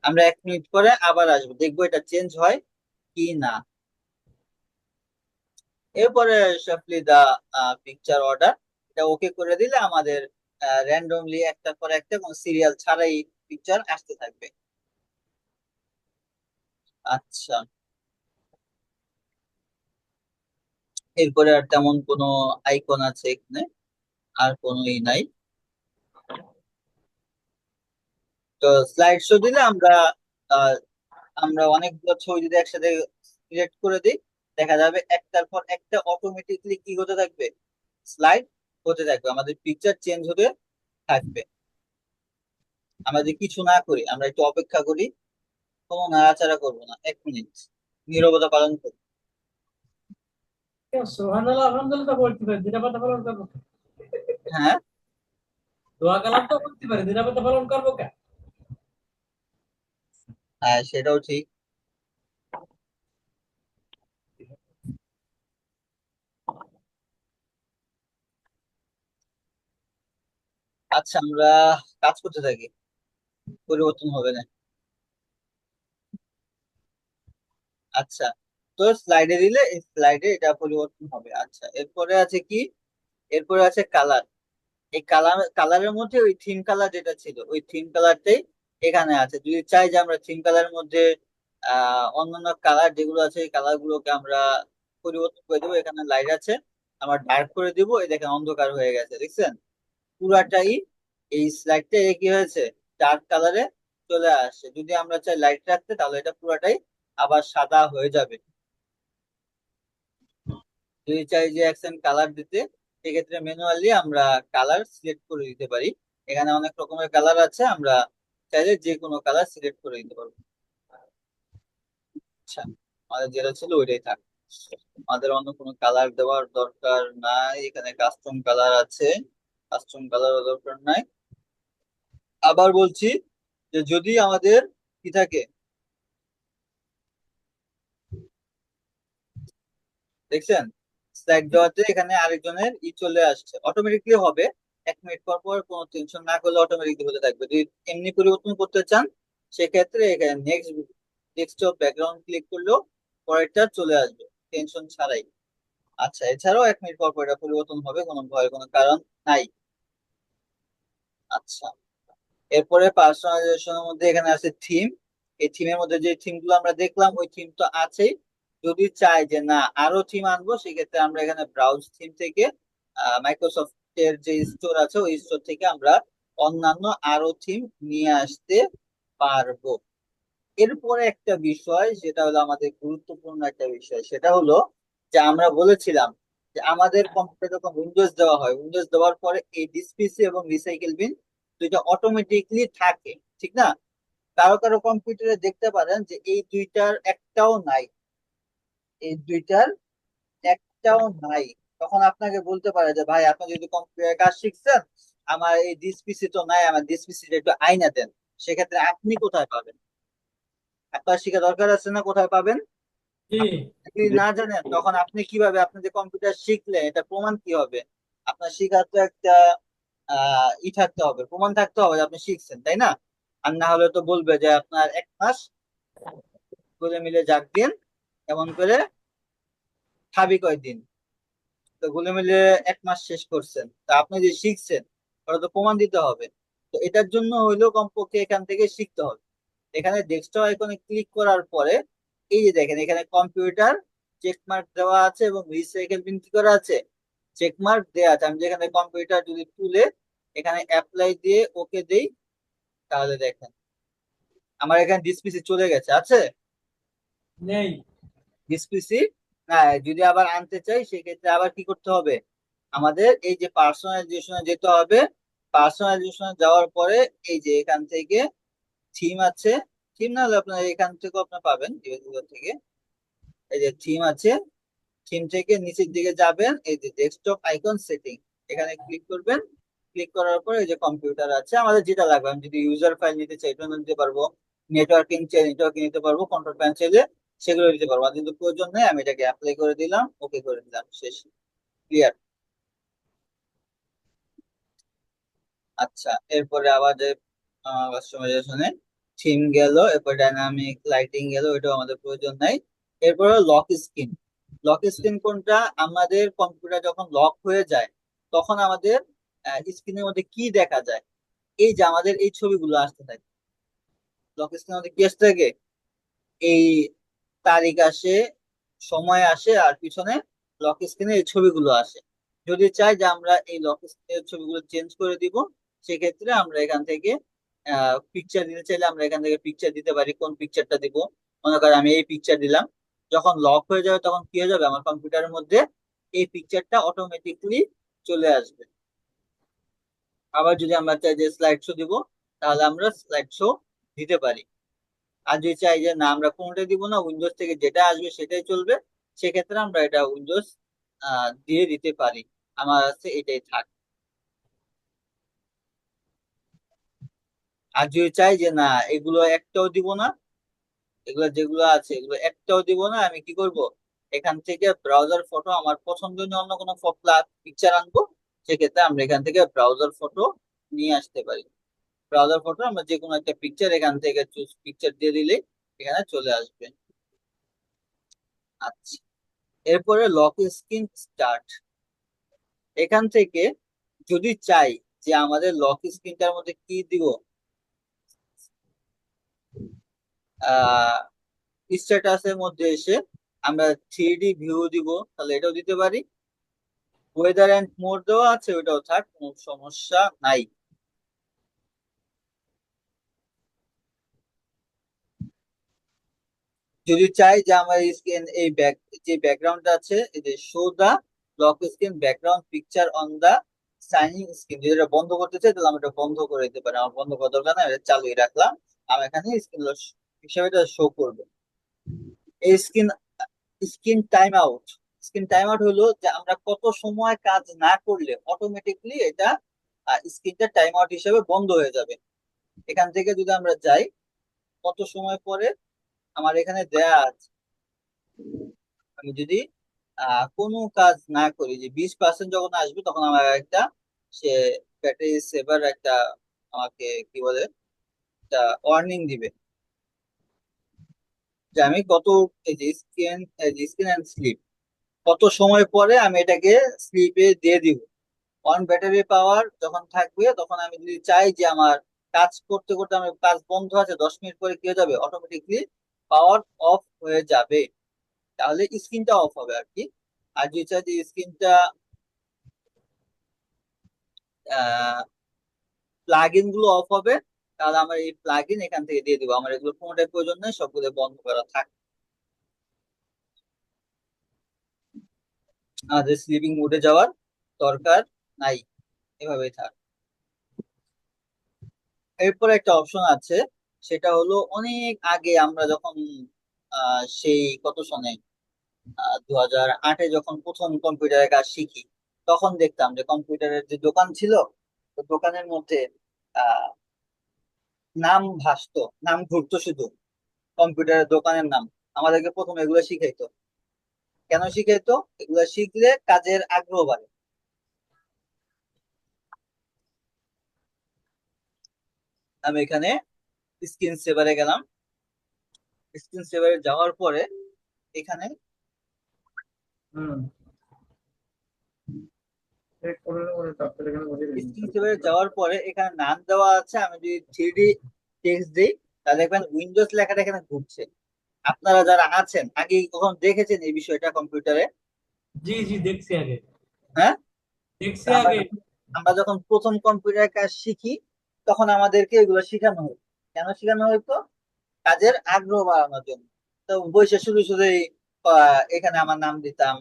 আমরা 1 মিনিট পরে আবার আসবো, দেখবো এটা চেঞ্জ হয় কি না। এরপরে সাফলি দা পিকচার অর্ডার, এটা ওকে করে দিলে আমাদের র্যান্ডমলি একটার পর একটা কোনো সিরিয়াল ছাড়াই পিকচার আসতে থাকবে। আচ্ছা, এরপরে আর তেমন কোনো আইকন আছে এখানে? আর কোনোই নাই। তো স্লাইড শো দিলে আমরা আহ, আমরা অনেকগুলো ছবি যদি একসাথে সিলেক্ট করে দিই, দেখা যাবে একটার পর একটা অটোমেটিকলি কি হতে থাকবে, স্লাইড হতে থাকবে, আমাদের পিকচার চেঞ্জ হতে থাকবে। আমরা যদি কিছু না করি, আমরা একটু অপেক্ষা করি, কোনো নাড়াচাড়া করবো না, 1 মিনিট নীরবতা পালন করি। সুবহানাল্লাহ আলহামদুলিল্লাহ তো বলতে পারি, নিরাপত্তা পালন করবো কে? হ্যাঁ, দোয়া কালাম তো বলতে পারি, নিরাপত্তা পালন করবো কে? হ্যাঁ, সেটাও ঠিক। আচ্ছা, আমরা কাজ করতে থাকি, পরিবর্তন হবে না। আচ্ছা, তো স্লাইডে দিলে এই স্লাইডে এটা পরিবর্তন হবে। আচ্ছা, এরপরে আছে কি, এরপরে আছে কালার। এই কালারের মধ্যে ওই থিম কালার যেটা ছিল, ওই থিম কালারটাই এখানে আছে। যদি চাই যে আমরা থিম কালারের মধ্যে অন্যান্য কালার যেগুলো আছে এই কালার গুলোকে আমরা পরিবর্তন করে দেবো, এখানে লাইট আছে, আমরা ডার্ক করে দিব, এই দেখেন অন্ধকার হয়ে গেছে, দেখছেন? পুরাটাই এই স্লাইডটা কি হয়েছে, ডার্ক কালারে চলে আসছে। যদি আমরা চাই লাইট রাখতে, তাহলে এটা পুরাটাই আবার সাদা হয়ে যাবে। যদি চাই যে অ্যাকসেন্ট কালার দিতে, সেক্ষেত্রে ম্যানুয়ালি আমরা কালার সিলেক্ট করে দিতে পারি। এখানে অনেক রকমের কালার আছে, আমরা চাইলে যে কোনো কালার সিলেক্ট করে দিতে পারবো। আচ্ছা, আমাদের যেটা ছিল ওইটাই থাক, আমাদের অন্য কোনো কালার দেওয়ার দরকার নাই। এখানে কাস্টম কালার আছে, কাস্টম কালার দরকার নাই। আবার বলছি যে যদি আমাদের কি থাকে, দেখছেন স্লাইড দেওয়াতে এখানে আরেকজনের চলে আসছে, অটোমেটিকলি হবে। 1 মিনিট পর পর কোনো টেনশন না করলে অটোমেটিকলি হতে থাকবে। যদি এমনি পরিবর্তন করতে চান, সেক্ষেত্রে এখানে নেক্সট ডেস্কটপ ব্যাকগ্রাউন্ড ক্লিক করলেও পরেরটা চলে আসবে, টেনশন ছাড়াই। আচ্ছা, এছাড়াও 1 মিনিট পর পর এটা পরিবর্তন হবে, কোনো ভয়ের কোনো কারণ নাই। আচ্ছা, এরপরে পার্সোনালাইজেশনের মধ্যে এখানে আছে থিম। এই থিমের মধ্যে যে থিম গুলো আমরা দেখলাম, ওই থিম তো আছেই। যদি চাই যে না আরো থিম আনবো, সেক্ষেত্রে আমরা এখানে ব্রাউজ থিম থেকে মাইক্রোসফটের যে স্টোর আছে, ওই স্টোর থেকে আমরা অন্যান্য আরো থিম নিয়ে আসতে পারবো। এরপরে একটা বিষয়, যেটা হলো আমাদের গুরুত্বপূর্ণ একটা বিষয়, সেটা হলো যে আমরা বলেছিলাম যে আমাদের কম্পিউটার যখন উইন্ডোজ দেওয়া হয়, উইন্ডোজ দেওয়ার পরে এই ডিসপিসি এবং রিসাইকেল বিন দুইটা অটোমেটিকলি থাকে, ঠিক না? কারো কারো কম্পিউটারে দেখতে পারেন যে এই দুইটার একটাও নাই, এই দুইটার একটাও নাই। তখন আপনাকে বলতে পারে যে ভাই, আপনি যদি কম্পিউটার কাজ শিখছেন, আমার এই ডিসপিসি তো নাই, আমার ডিসপিসিটা একটু আইনা দেন। সেক্ষেত্রে আপনি কোথায় পাবেন? আপনার শিখা দরকার আছে না, কোথায় পাবেন? জি। আপনি যদি না জানেন, তখন আপনি কিভাবে, আপনি যে কম্পিউটার শিখলেন এটা প্রমাণ কি হবে? আপনার শিখার তো একটা থাকতে হবে, প্রমাণ থাকতে হবে যে আপনি শিখছেন, তাই না? আর না হলে তো বলবে যে আপনার 1 মাস বলে মিলে যাক দিন, এমন করে খাবি কয়দিন। তো গুলে মিলে 1 মাস শেষ করছেন, তা আপনি যে শিখছেন ওটা তো প্রমাণ দিতে হবে। তো এটার জন্য হইলেও কমপক্ষে এখান থেকে শিখতে হবে। এখানে ডেস্কটপ আইকনে ক্লিক করার পরে এই যে দেখেন, এখানে কম্পিউটার চেক মার্ক দেওয়া আছে এবং রিসাইকেল বিন কি করা আছে, চেক মার্ক দেওয়া আছে। আমি যেখানে কম্পিউটার যদি তুলে এখানে অ্যাপ্লাই দিয়ে ওকে দেই, তাহলে দেখেন আমার এখানে ডিসপিসি চলে গেছে, আছে নেই। ডিসপিসি। হ্যাঁ, যদি আবার আনতে চাই, সেক্ষেত্রে আবার কি করতে হবে, আমাদের এই যে পার্সোনালাইজেশনে যেতে হবে। পার্সোনালাইজেশনে যাওয়ার পরে এই যে এখান থেকে থিম আছে, থিম না হলে আপনার এখান থেকেও আপনার পাবেন, এগুলো থেকে এই যে থিম আছে, থিম থেকে নিচের দিকে যাবেন, এই যে ডেস্কটপ আইকন সেটিং, এখানে ক্লিক করবেন। ক্লিক করার পর এই যে কম্পিউটার আছে, আমাদের যেটা লাগবে, আমি যদি ইউজার ফাইল নিতে চাই এটা নিতে পারবো, নেটওয়ার্কিং চাই নেটওয়ার্কিং নিতে পারবো, কন্ট্রোল প্যান চাইলে সেগুলো দিতে পারবো। আর কিন্তু প্রয়োজন নেই, আমি এটাকে অ্যাপ্লাই করে দিলাম, ওকে করে দিলাম, শেষ, ক্লিয়ার। আচ্ছা, এরপরে আবার যে কাস্টমাইজেশনে থিম গেল, এরপর ডাইনামিক লাইটিং গেল, এটাও আমাদের প্রয়োজন নাই। এরপরে লক স্ক্রিন। লক স্ক্রিন কোনটা? আমাদের কম্পিউটার যখন লক হয়ে যায় তখন আমাদের স্ক্রিনের মধ্যে কি দেখা যায়? এই যে আমাদের এই ছবিগুলো আসতে থাকে, লক স্ক্রিনের মধ্যে কি আসতে থাকে? এই তারিখ আসে, সময় আসে, আর পিছনে লক স্ক্রিনে এই ছবিগুলো আসে। যদি চাই যে আমরা এই লক স্ক্রিনের ছবিগুলো চেঞ্জ করে দিব, সেক্ষেত্রে আমরা এখান থেকে পিকচার দিতে চাইলে আমরা এখান থেকে পিকচার দিতে পারি। কোন পিকচারটা দিব? মনে করেন আমি এই পিকচার দিলাম, যখন লক হয়ে যাবে তখন কি হয়ে যাবে, আমার কম্পিউটারের মধ্যে এই পিকচারটা অটোমেটিকলি চলে আসবে। আবার যদি আমরা চাই যে স্লাইড শো দিব, তাহলে আমরা স্লাইড শো দিতে পারি। আর যদি চাই যে না আমরা কোনোটাই দিব না, উইন্ডোজ থেকে যেটা আসবে সেটাই চলবে, সেক্ষেত্রে আমরা এটা উইন্ডোজ দিয়ে দিতে পারি। আমার কাছে এটাই থাক। আর যদি চাই যে না এগুলো একটাও দিব না, এগুলো যেগুলো আছে এগুলো একটাও দিব না, আমি কি করব, এখান থেকে ব্রাউজার ফটো আমার পছন্দনীয় অন্য কোনো পিকচার আনবো, সেক্ষেত্রে আমরা এখান থেকে ব্রাউজার ফটো নিয়ে আসতে পারি। ব্রাউজার ফটো আমরা যে কোনো একটা পিকচার এখান থেকে চুজ পিকচার দিয়ে দিলে এখানে চলে আসবে। আচ্ছা, এরপরে লক স্ক্রিন স্টার্ট। এখান থেকে যদি চাই যে আমাদের লক স্ক্রিনটার মধ্যে কি দিব, আহ স্ট্যাটাসের মধ্যে এসে আমরা 3D ভিউ দিব, তাহলে এটাও দিতে পারি। ওয়েদার এন্ড মোড দেওয়া আছে, ওটাও থাক, কোনো সমস্যা নাই। যদি চাই যে আমার স্ক্রিন এই ব্যাক, যে ব্যাকগ্রাউন্ডটা আছে, এই যে show the lock screen background picture on the signing screen, যদি এটা বন্ধ করতে চাই তাহলে আমি এটা বন্ধ করে দিতে পারি, আমার বন্ধ করার দরকার নাই, এটা চালুই রাখলাম। আমি এখানে স্ক্রিন হিসাবে এটা শো করবে। এই screen time out. Screen time out হলো যে আমরা কত সময় কাজ না করলে অটোমেটিকলি এটা স্ক্রিনটা টাইম আউট হিসেবে বন্ধ হয়ে যাবে। এখান থেকে যদি আমরা যাই কত সময় পরে, আমার এখানে দেয়া আছে, আমি যদি কোনো কাজ না করি, যে 20% যখন আসবে তখন আমার একটা সে ব্যাটারি সেভার একটা আমাকে কি বলে একটা ওয়ার্নিং দিবে, যে আমি কত, এই যে স্ক্রিন অ্যান্ড স্লিপ, কত সময় পরে আমি এটাকে স্লিপে দিয়ে দিব। অন ব্যাটারি পাওয়ার যখন থাকবে তখন আমি যদি চাই যে আমার কাজ করতে করতে আমার কাজ বন্ধ আছে, 10 মিনিট পরে কি হয়ে যাবে, অটোমেটিকলি পাওয়ার অফ হয়ে যাবে, তাহলে স্ক্রিনটা অফ হবে আর কি। আর যদি চাই যে স্ক্রিনটা প্লাগ ইন গুলো অফ হবে, তাহলে আমার এই প্লাগ ইন এখান থেকে দিয়ে দিব, আমার এগুলো কোনোটাই প্রয়োজন নেই, সবগুলো বন্ধ করা থাক। আমাদের স্লিপিং মোডে যাওয়ার দরকার নাই, এভাবেই থাক। এরপর একটা অপশন আছে, সেটা হলো অনেক আগে আমরা যখন সেই কত সনে 2008-এ যখন প্রথম কম্পিউটারের কাজ শিখি, তখন দেখতাম যে কম্পিউটারের যে দোকান ছিল, তো দোকানের মধ্যে আহ নাম ভাসতো, নাম ঘুরতো শুধু, কম্পিউটারের দোকানের নাম। আমাদেরকে প্রথম এগুলো শিখাইতো। কেন শিখাইতো? এগুলো শিখলে কাজের আগ্রহ বাড়ে। আমি এখানে স্ক্রিন সেভারে গেলাম, স্ক্রিন সেভারে যাওয়ার পরে এখানে হুম। স্ক্রিন সেভারে যাওয়ার পরে এখানে নাম দেওয়া আছে, আমি যদি 3D টেক্সট দিই তাহলে দেখবেন উইন্ডোজ লেখাটা এখানে ঘুরছে। আপনারা যারা আছেন আগে কখন দেখেছেন এই বিষয়টা কম্পিউটারে? জি জি, দেখছি আগে, হ্যাঁ, তা দেখছি আমরা আগে। আমরা যখন প্রথম কম্পিউটার কাজ শিখি তখন আমাদেরকে এগুলো শেখানো হতো। কেন শেখানো হতো? কাজের আগ্রহ বাড়ানোর জন্য। তো বসে শুধু শুধুই এখানে আমার নাম দিতাম,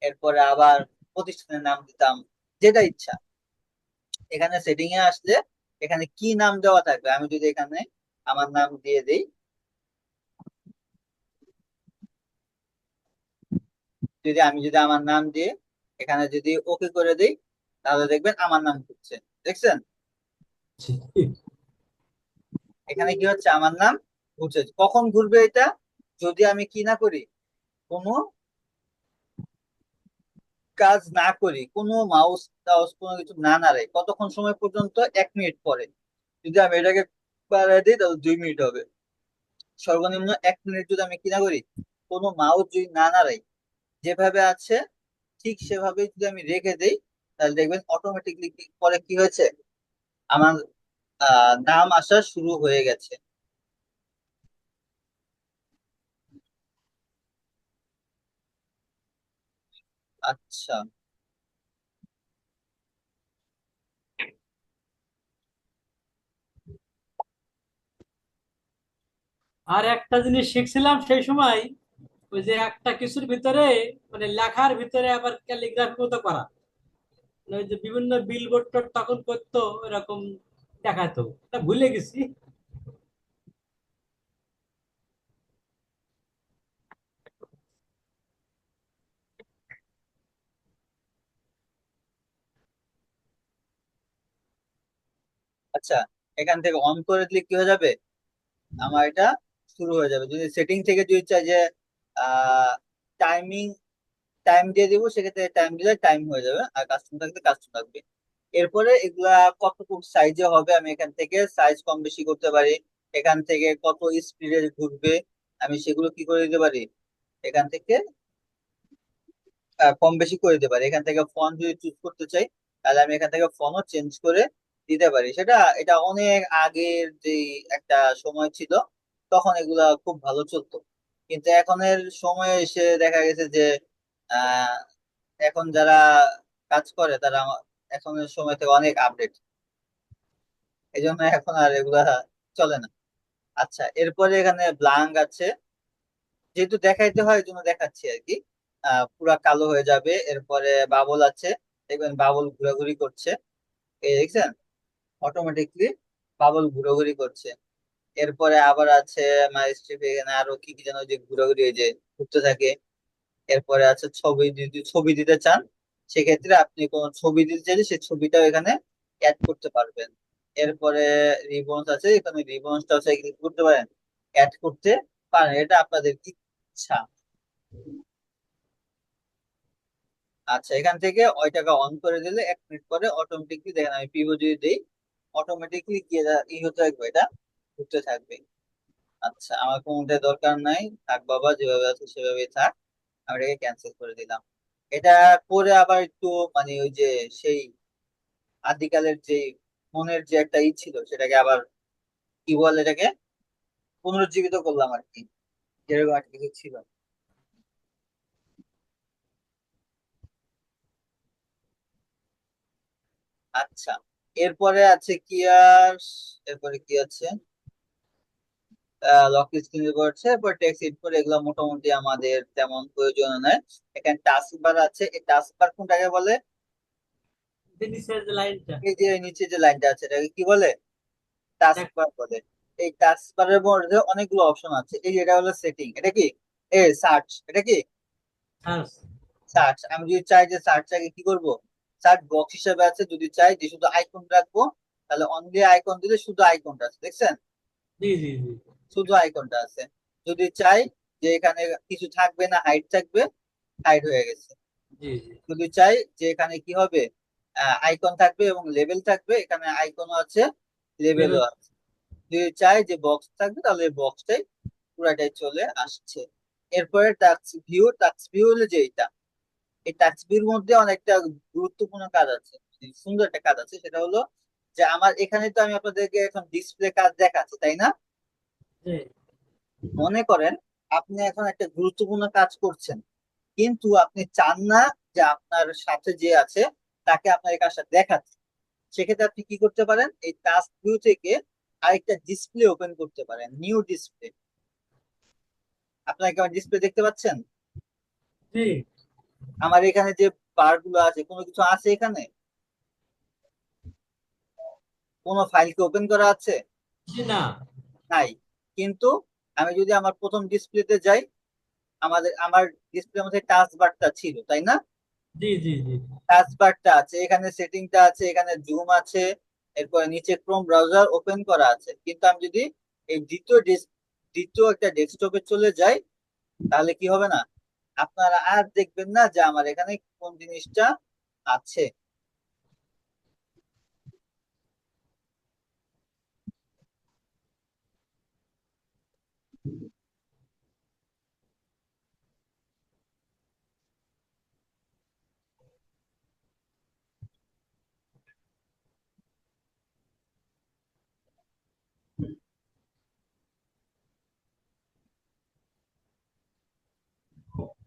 এরপরে আবার প্রতিষ্ঠানের নাম দিতাম, যেটা ইচ্ছা। এখানে সেটিং এ আসলে এখানে কি নাম দেওয়া থাকবে, আমি যদি এখানে আমার নাম দিয়ে দিই, যদি আমার নাম দিয়ে এখানে যদি ওকে করে দিই, তাহলে দেখবেন আমার নাম ঘুরছে। দেখছেন এখানে কি হচ্ছে, আমার নাম ঘুরছে। কখন ঘুরবে এটা? যদি আমি কি না করি, কোনো কাজ না করি, কোনো মাউস টাউস কোনো কিছু না নাড়াই, কতক্ষণ সময় পর্যন্ত? 1 মিনিট পরে। যদি আমি এটাকে বাড়াই দিই তাহলে 2 মিনিট হবে। সর্বনিম্ন 1 মিনিট যদি আমি কি না করি, কোনো মাউস যদি না নাড়াই, যেভাবে আছে ঠিক সেভাবে যদি আমি রেখে দেই, তাহলে দেখবেন অটোমেটিকলি পরে কি হয়েছে, আমার নাম আসা শুরু হয়ে গেছে। আচ্ছা। আর একটা জিনিস শিখছিলাম সেই সময়, ওই যে একটা কিছুর ভিতরে মানে লেখার ভিতরে আবার ক্যালিগ্রাফি মতো করা, মানে ওই যে বিভিন্ন বিলবোর্ড তখন করতো এরকম দেখাতো, তা ভুলে গেছি। আচ্ছা, এখান থেকে অন করে দিলে কি হয়ে যাবে, আমার এটা শুরু হয়ে যাবে। যদি সেটিং থেকে যদি চাই যে টাইমিং, টাইম দিয়ে দিব, সেক্ষেত্রে টাইম দিলে টাইম হয়ে যাবে, আর কাস্টম থাকলে কাস্টম থাকবে। এরপরে এগুলা কতটুকু সাইজে হবে, আমি এখান থেকে সাইজ কম বেশি করতে পারি। এখান থেকে কত স্পিডে ঘুরবে, আমি সেগুলো কি করে দিতে পারি, এখান থেকে কম বেশি করে দিতে পারি। এখান থেকে ফন্ট যদি চুজ করতে চাই, তাহলে আমি এখান থেকে ফন্টও চেঞ্জ করে দিতে পারি। এটা অনেক আগের যে একটা সময় ছিল, তখন এগুলা খুব ভালো চলতো। কিন্তু এখনের সময়ে এসে দেখা গেছে যে আহ এখন যারা কাজ করে তারা এখনের সময় থেকে অনেক আপডেট, এই জন্য এখন আর এগুলা চলে না। আচ্ছা, এরপরে এখানে ব্লাঙ্ক আছে, যেহেতু দেখাইতে হয় এই জন্য দেখাচ্ছি আর কি। পুরা কালো হয়ে যাবে। এরপরে বাবল আছে, দেখবেন বাবল ঘোরাঘুরি করছে, এই দেখছেন, অটোমেটিকলি বাবল ঘোরাঘুরি করছে। এরপরে আবার আছে আমার স্ট্রিপ, এখানে আরো কি কি যেন ওই যে ঘোরাঘুরি, এই যে ঘুরতে থাকে। এরপরে আছে ছবি, যদি ছবি দিতে চান, সেক্ষেত্রে আপনি কোন ছবি দিতে চাইলে সেই ছবিটাও এখানে অ্যাড করতে পারবেন। এরপরে রিবনস আছে, এখানে রিবনসটা আছে কি করতে পারেন, অ্যাড করতে পারেন, এটা আপনাদের ইচ্ছা। আচ্ছা, এখান থেকে ওইটাকে অন করে দিলে 1 মিনিট পরে অটোমেটিকলি দেখেন, আমি পিভো যদি দিই, অটোমেটিকলি কি ই হতে থাকবে, এটা ঘুরতে থাকবে। আচ্ছা, আমার কোনটা দরকার নাই, থাক বাবা, যেভাবে আছে সেভাবেই থাক। আমি এটাকে ক্যান্সেল করে দিলাম। এটা করে আবার একটু মানে ওই যে সেই আদিকালের যে মনের যে একটা ই ছিল, সেটাকে আবার কি বলে এটাকে পুনরুজ্জীবিত করলাম আর কি, যেরকম একটা কিছু ছিল। আচ্ছা, এরপরে আছে কি আর, এরপরে কি আছে, লক স্ক্রিন করছে, এরপর টেক্সট ইনপুট, এগুলো মোটামুটি আমাদের তেমন প্রয়োজন নেই। এখানে টাস্ক বার আছে, এই টাস্ক বার কোনটাকে বলে, যে নিচের যে লাইনটা এই যে নিচে যে লাইনটা আছে এটাকে কি বলে, টাস্ক দেখ, বার বলে। এই টাস্ক বারের মধ্যে অনেকগুলো অপশন আছে, এই যে এটা হলো সেটিং, এটা কি সার্চ, এটা কি সার্চ। সার্চ। আমি যদি চাই যে সার্চটাকে কি করব, সার্চ বক্স হিসেবে আছে, যদি চাই যে শুধু আইকন রাখবো, তাহলে অনলি আইকন দিলে শুধু আইকনটা আছে, দেখছেন, জি জি জি শুধু আইকনটা আছে। যদি চাই যে এখানে কিছু থাকবে না, হাইড থাকবে, হাইড হয়ে গেছে। জি জি। যদি চাই যে এখানে কি হবে, আইকন থাকবে এবং লেভেল থাকবে, এখানে আইকনও আছে, লেভেলও লেভেল। আছে। যদি চাই যে বক্স থাকবে, তাহলে বক্সটাই পুরাটাই চলে আসছে। এরপরে টাস্ক ভিউ হলো যে এটা, এই টাস্ক ভিউর মধ্যে অনেকটা গুরুত্বপূর্ণ কাজ আছে, সুন্দর একটা কাজ আছে। সেটা হলো যে আমার এখানে তো আমি আপনাদেরকে এখন ডিসপ্লে কাজ দেখাচ্ছি, তাই না? জি মনে করেন আপনি এখন একটা গুরুত্বপূর্ণ কাজ করছেন, কিন্তু আপনি চান না যে আপনার সাথে যে আছে তাকে আপনার এই কাজটা দেখাচ্ছে। সেক্ষেত্রে আপনি কি করতে পারেন, এই টাস্ক ভিউ থেকে আরেকটা ডিসপ্লে ওপেন করতে পারেন, নিউ ডিসপ্লে। আপনার কেমন ডিসপ্লে দেখতে পাচ্ছেন? জি আমার এখানে যে বার গুলো আছে, কোনো কিছু আছে এখানে, কোনো ফাইল কি ওপেন করা আছে? জি। না। নাই। কিন্তু আমি যদি আমার প্রথম ডিসপ্লেতে যাই, আমার ডিসপ্লের মধ্যে টাচ বারটা ছিল, তাই না? জি জি জি টাচ বারটা আছে, এখানে সেটিংটা আছে, এখানে জুম আছে, এরপরে নিচে ক্রোম ব্রাউজার ওপেন করা আছে। কিন্তু আমি যদি এই দ্বিতীয় একটা ডেস্কটপে চলে যাই, তাহলে কি হবে না, আপনারা আর দেখবেন না যে আমার এখানে কোন জিনিসটা আছে।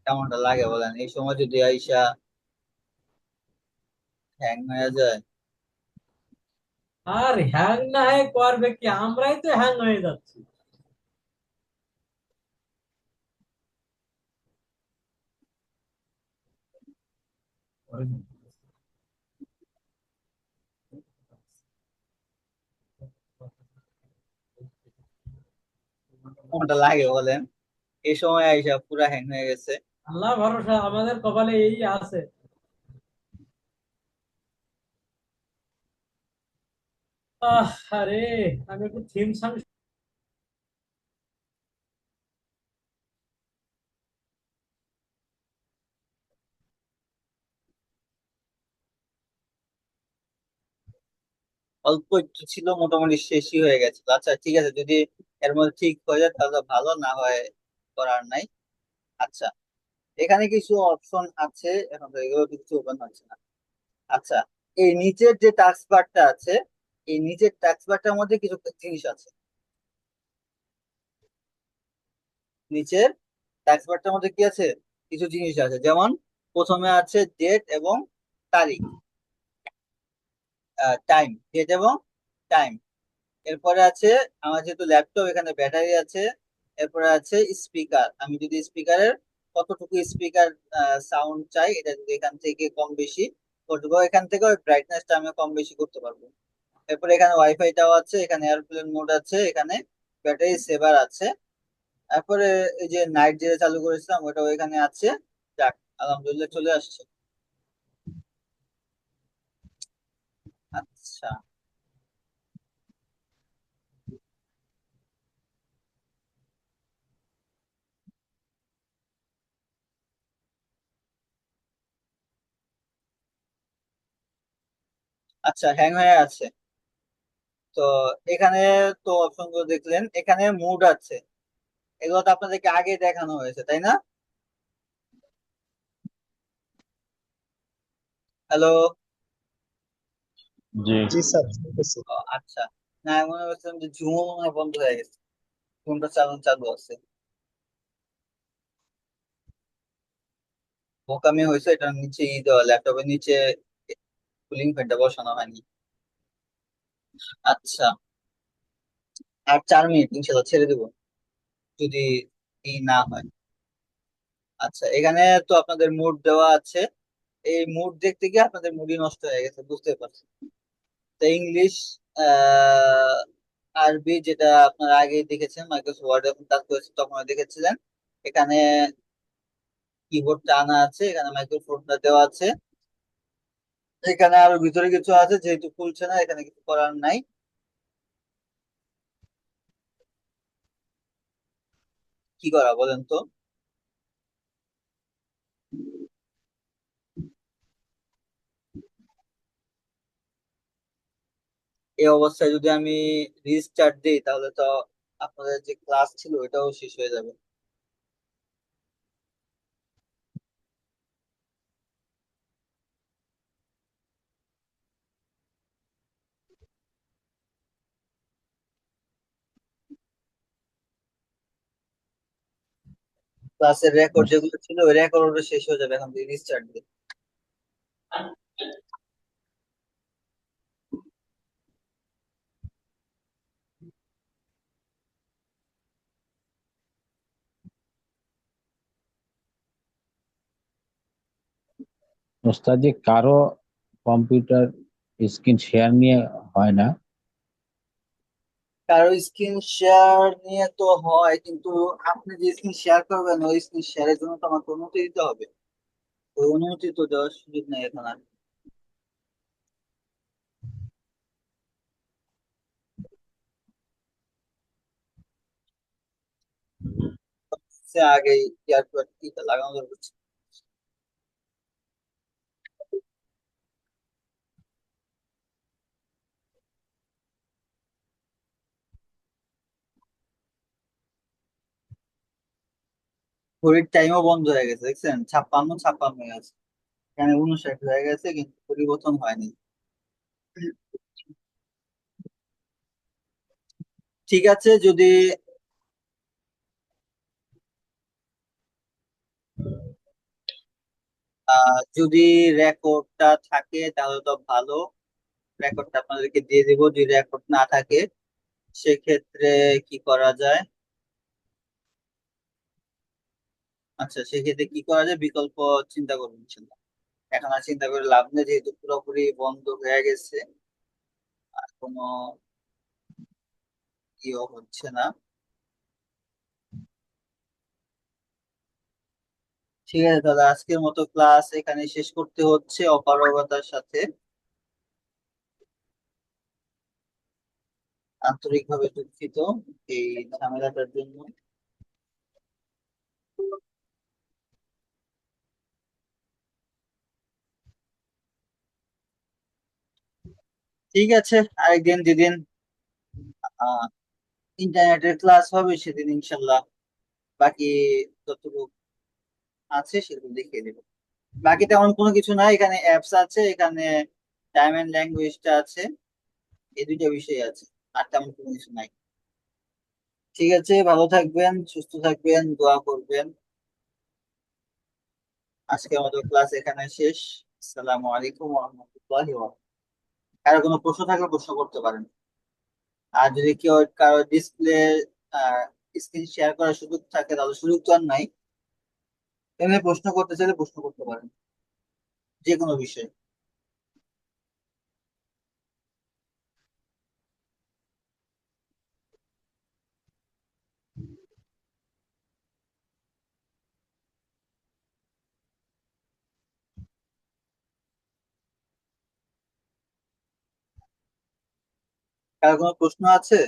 কেমনটা লাগে বলেন এই সময় যদি আইসা হ্যাং হয়ে যায়? আর হ্যাং না হয়ে করবে কি, আমরাই তো হ্যাং হয়ে যাচ্ছি। কেমনটা লাগে বলেন এই সময় আইসা পুরা হ্যাং হয়ে গেছে? আল্লাহ ভরসা, আমাদের কপালে এই আছে। আরে, আমি একটু থিম সং। অল্প একটু ছিল, মোটামুটি শেষই হয়ে গেছে। আচ্ছা ঠিক আছে, যদি এর মধ্যে ঠিক হয়ে যায় তাহলে ভালো, না হয় করার নাই। আচ্ছা, এখানে কিছু অপশন আছে, এখন তো এগুলো তো কিছু ওপেন হচ্ছে না। আচ্ছা, এই নিচের যে টাস্ক বারটা আছে, এই নিচের টাস্ক বারটার মধ্যে কিছু জিনিস আছে। নিচের টাস্ক বারটার মধ্যে কি আছে, কিছু জিনিস আছে। যেমন প্রথমে আছে ডেট এবং তারিখ, টাইম, ডেট এবং টাইম। এরপরে আছে আমার যেহেতু ল্যাপটপ, এখানে ব্যাটারি আছে। এরপরে আছে স্পিকার, আমি যদি স্পিকারের কতটুকু স্পিকার সাউন্ড চাই, এটা যদি এখান থেকে কম বেশি করতে পারবো, এখান থেকে ওই ব্রাইটনেসটা আমি কম বেশি করতে পারবো। এরপরে এখানে ওয়াইফাইটাও আছে, এখানে এয়ারপ্লেন মোড আছে, এখানে ব্যাটারি সেভার আছে। তারপরে এই যে নাইট যে চালু করেছিলাম ওটাও এখানে আছে। যাক, আলহামদুলিল্লাহ চলে আসছে। আচ্ছা, আচ্ছা হ্যাং হয়ে আছে তো। এখানে তো অপশন গুলো দেখলেন, এখানে মুড আছে, এগুলো তো আপনাদেরকে আগে দেখানো হয়েছে তাই না? হ্যালো? জি। জি স্যার, শুনতেছি। আচ্ছা, না আমি মনে করছিলাম যে ঝুমো মনে হয় বন্ধ হয়ে গেছে, ফোনটা চালু চালু আছে। বোকামি হয়েছে, এটার নিচে দেওয়া, ল্যাপটপের নিচে কুলিং ফ্যানটা বসানো হয়নি। আচ্ছা, আর 4 মিনিট ইনশাল্লাহ ছেড়ে দেবো, যদি ই না হয়। আচ্ছা, এখানে তো আপনাদের মুড দেওয়া আছে, এই মুড দেখতে গিয়ে আপনাদের মুডই নষ্ট হয়ে গেছে বুঝতে পারছি। তো ইংলিশ, আহ আরবি যেটা আপনারা আগে দেখেছেন, মাইক্রোসফট ওয়ার্ড যখন কাজ করেছেন তখন দেখেছিলেন। এখানে কিবোর্ডটা আনা আছে, এখানে মাইক্রোফোনটা দেওয়া আছে। এখানে আরো ভিতরে কিছু আছে, যেহেতু খুলছে না এখানে কিছু করার নাই। কি করা বলেন তো? এই অবস্থায় যদি আমি রিস্টার্ট দিই তাহলে তো আপনাদের যে ক্লাস ছিল ওটাও শেষ হয়ে যাবে। ক্লাসের রেকর্ড যেগুলো ছিল ওই রেকর্ড শেষ হয়ে যাবে এখন যদি রিস্টার্ট দিই। ওস্তাদ যে কারো কম্পিউটার স্ক্রিন শেয়ার নিয়ে হয় না? কারো স্ক্রিন শেয়ার নিয়ে তো হয়, কিন্তু আপনি যে স্ক্রিন শেয়ার করবেন ওই স্ক্রিন শেয়ারের জন্য তো আমাকে অনুমতি দিতে হবে। ওই অনুমতি তো দেওয়ার সুযোগ নেই এখন আর। লাগতেছে, আগে ইয়ারটা লাগানো দরকার ছিল। ঘড়ির টাইমও বন্ধ হয়ে গেছে, দেখছেন 56 হয়ে গেছে, এখানে 59 হয়ে গেছে কিন্তু পরিবর্তন হয়নি। ঠিক আছে, যদি রেকর্ডটা থাকে তাহলে তো ভালো, রেকর্ডটা আপনাদেরকে দিয়ে দিব। যদি রেকর্ড না থাকে সেক্ষেত্রে কি করা যায়? আচ্ছা, সেক্ষেত্রে কি করা যায় বিকল্প চিন্তা করবেন ইনশাল্লাহ। এখন আর চিন্তা করে লাভ নেই, যেহেতু পুরোপুরি বন্ধ হয়ে গেছে, আর কোনো ইয়ে হচ্ছে না। ঠিক আছে, তাহলে আজকের মতো ক্লাস এখানে শেষ করতে হচ্ছে অপারগতার সাথে। আন্তরিকভাবে দুঃখিত এই ঝামেলাটার জন্য। ঠিক আছে, আরেকদিন যেদিন আহ ইন্টারনেটের ক্লাস হবে সেদিন ইনশাল্লাহ বাকি যতটুকু আছে সেগুলো দেখিয়ে দেবো। বাকি তেমন কোনো কিছু নাই, এখানে অ্যাপস আছে, এখানে টাইম এন্ড ল্যাঙ্গুয়েজটা আছে, এই দুইটা বিষয় আছে, আর তেমন কোনো কিছু নাই। ঠিক আছে, ভালো থাকবেন, সুস্থ থাকবেন, দোয়া করবেন। আজকের মতো ক্লাস এখানে শেষ। আসসালামু আলাইকুম ওয়া রাহমাতুল্লাহি ওয়া বারাকাতুহু। কারো কোনো প্রশ্ন থাকলে প্রশ্ন করতে পারেন। আর যদি কেউ কারো ডিসপ্লে স্ক্রিন শেয়ার করার সুযোগ থাকে তাহলে সুযোগ তো আর নাই, এমনি প্রশ্ন করতে চাইলে প্রশ্ন করতে পারেন যে কোনো বিষয়ে। কারো কোনো প্রশ্ন আছে?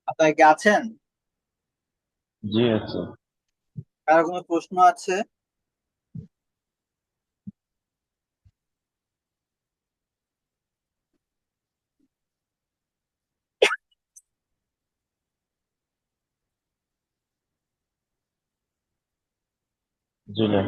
আপনারা কি আছেন? জি আচ্ছা। কারো কোনো প্রশ্ন আছে? জি না।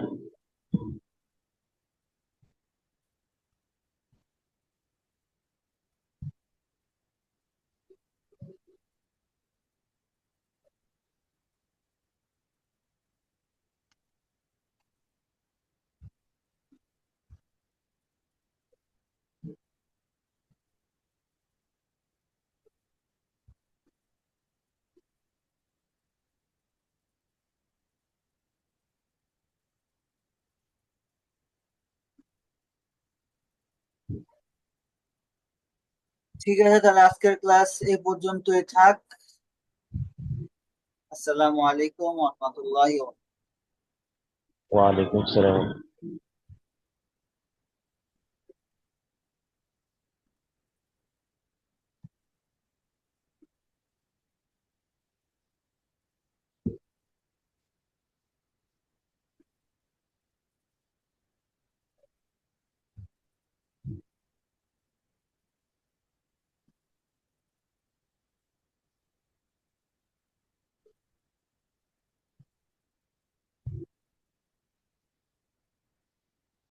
ঠিক আছে, তাহলে আজকের ক্লাস এই পর্যন্তই থাক। আসসালামু আলাইকুম ওয়া রাহমাতুল্লাহি ওয়া বারাকাতুহু। ওয়ালাইকুম আসসালাম।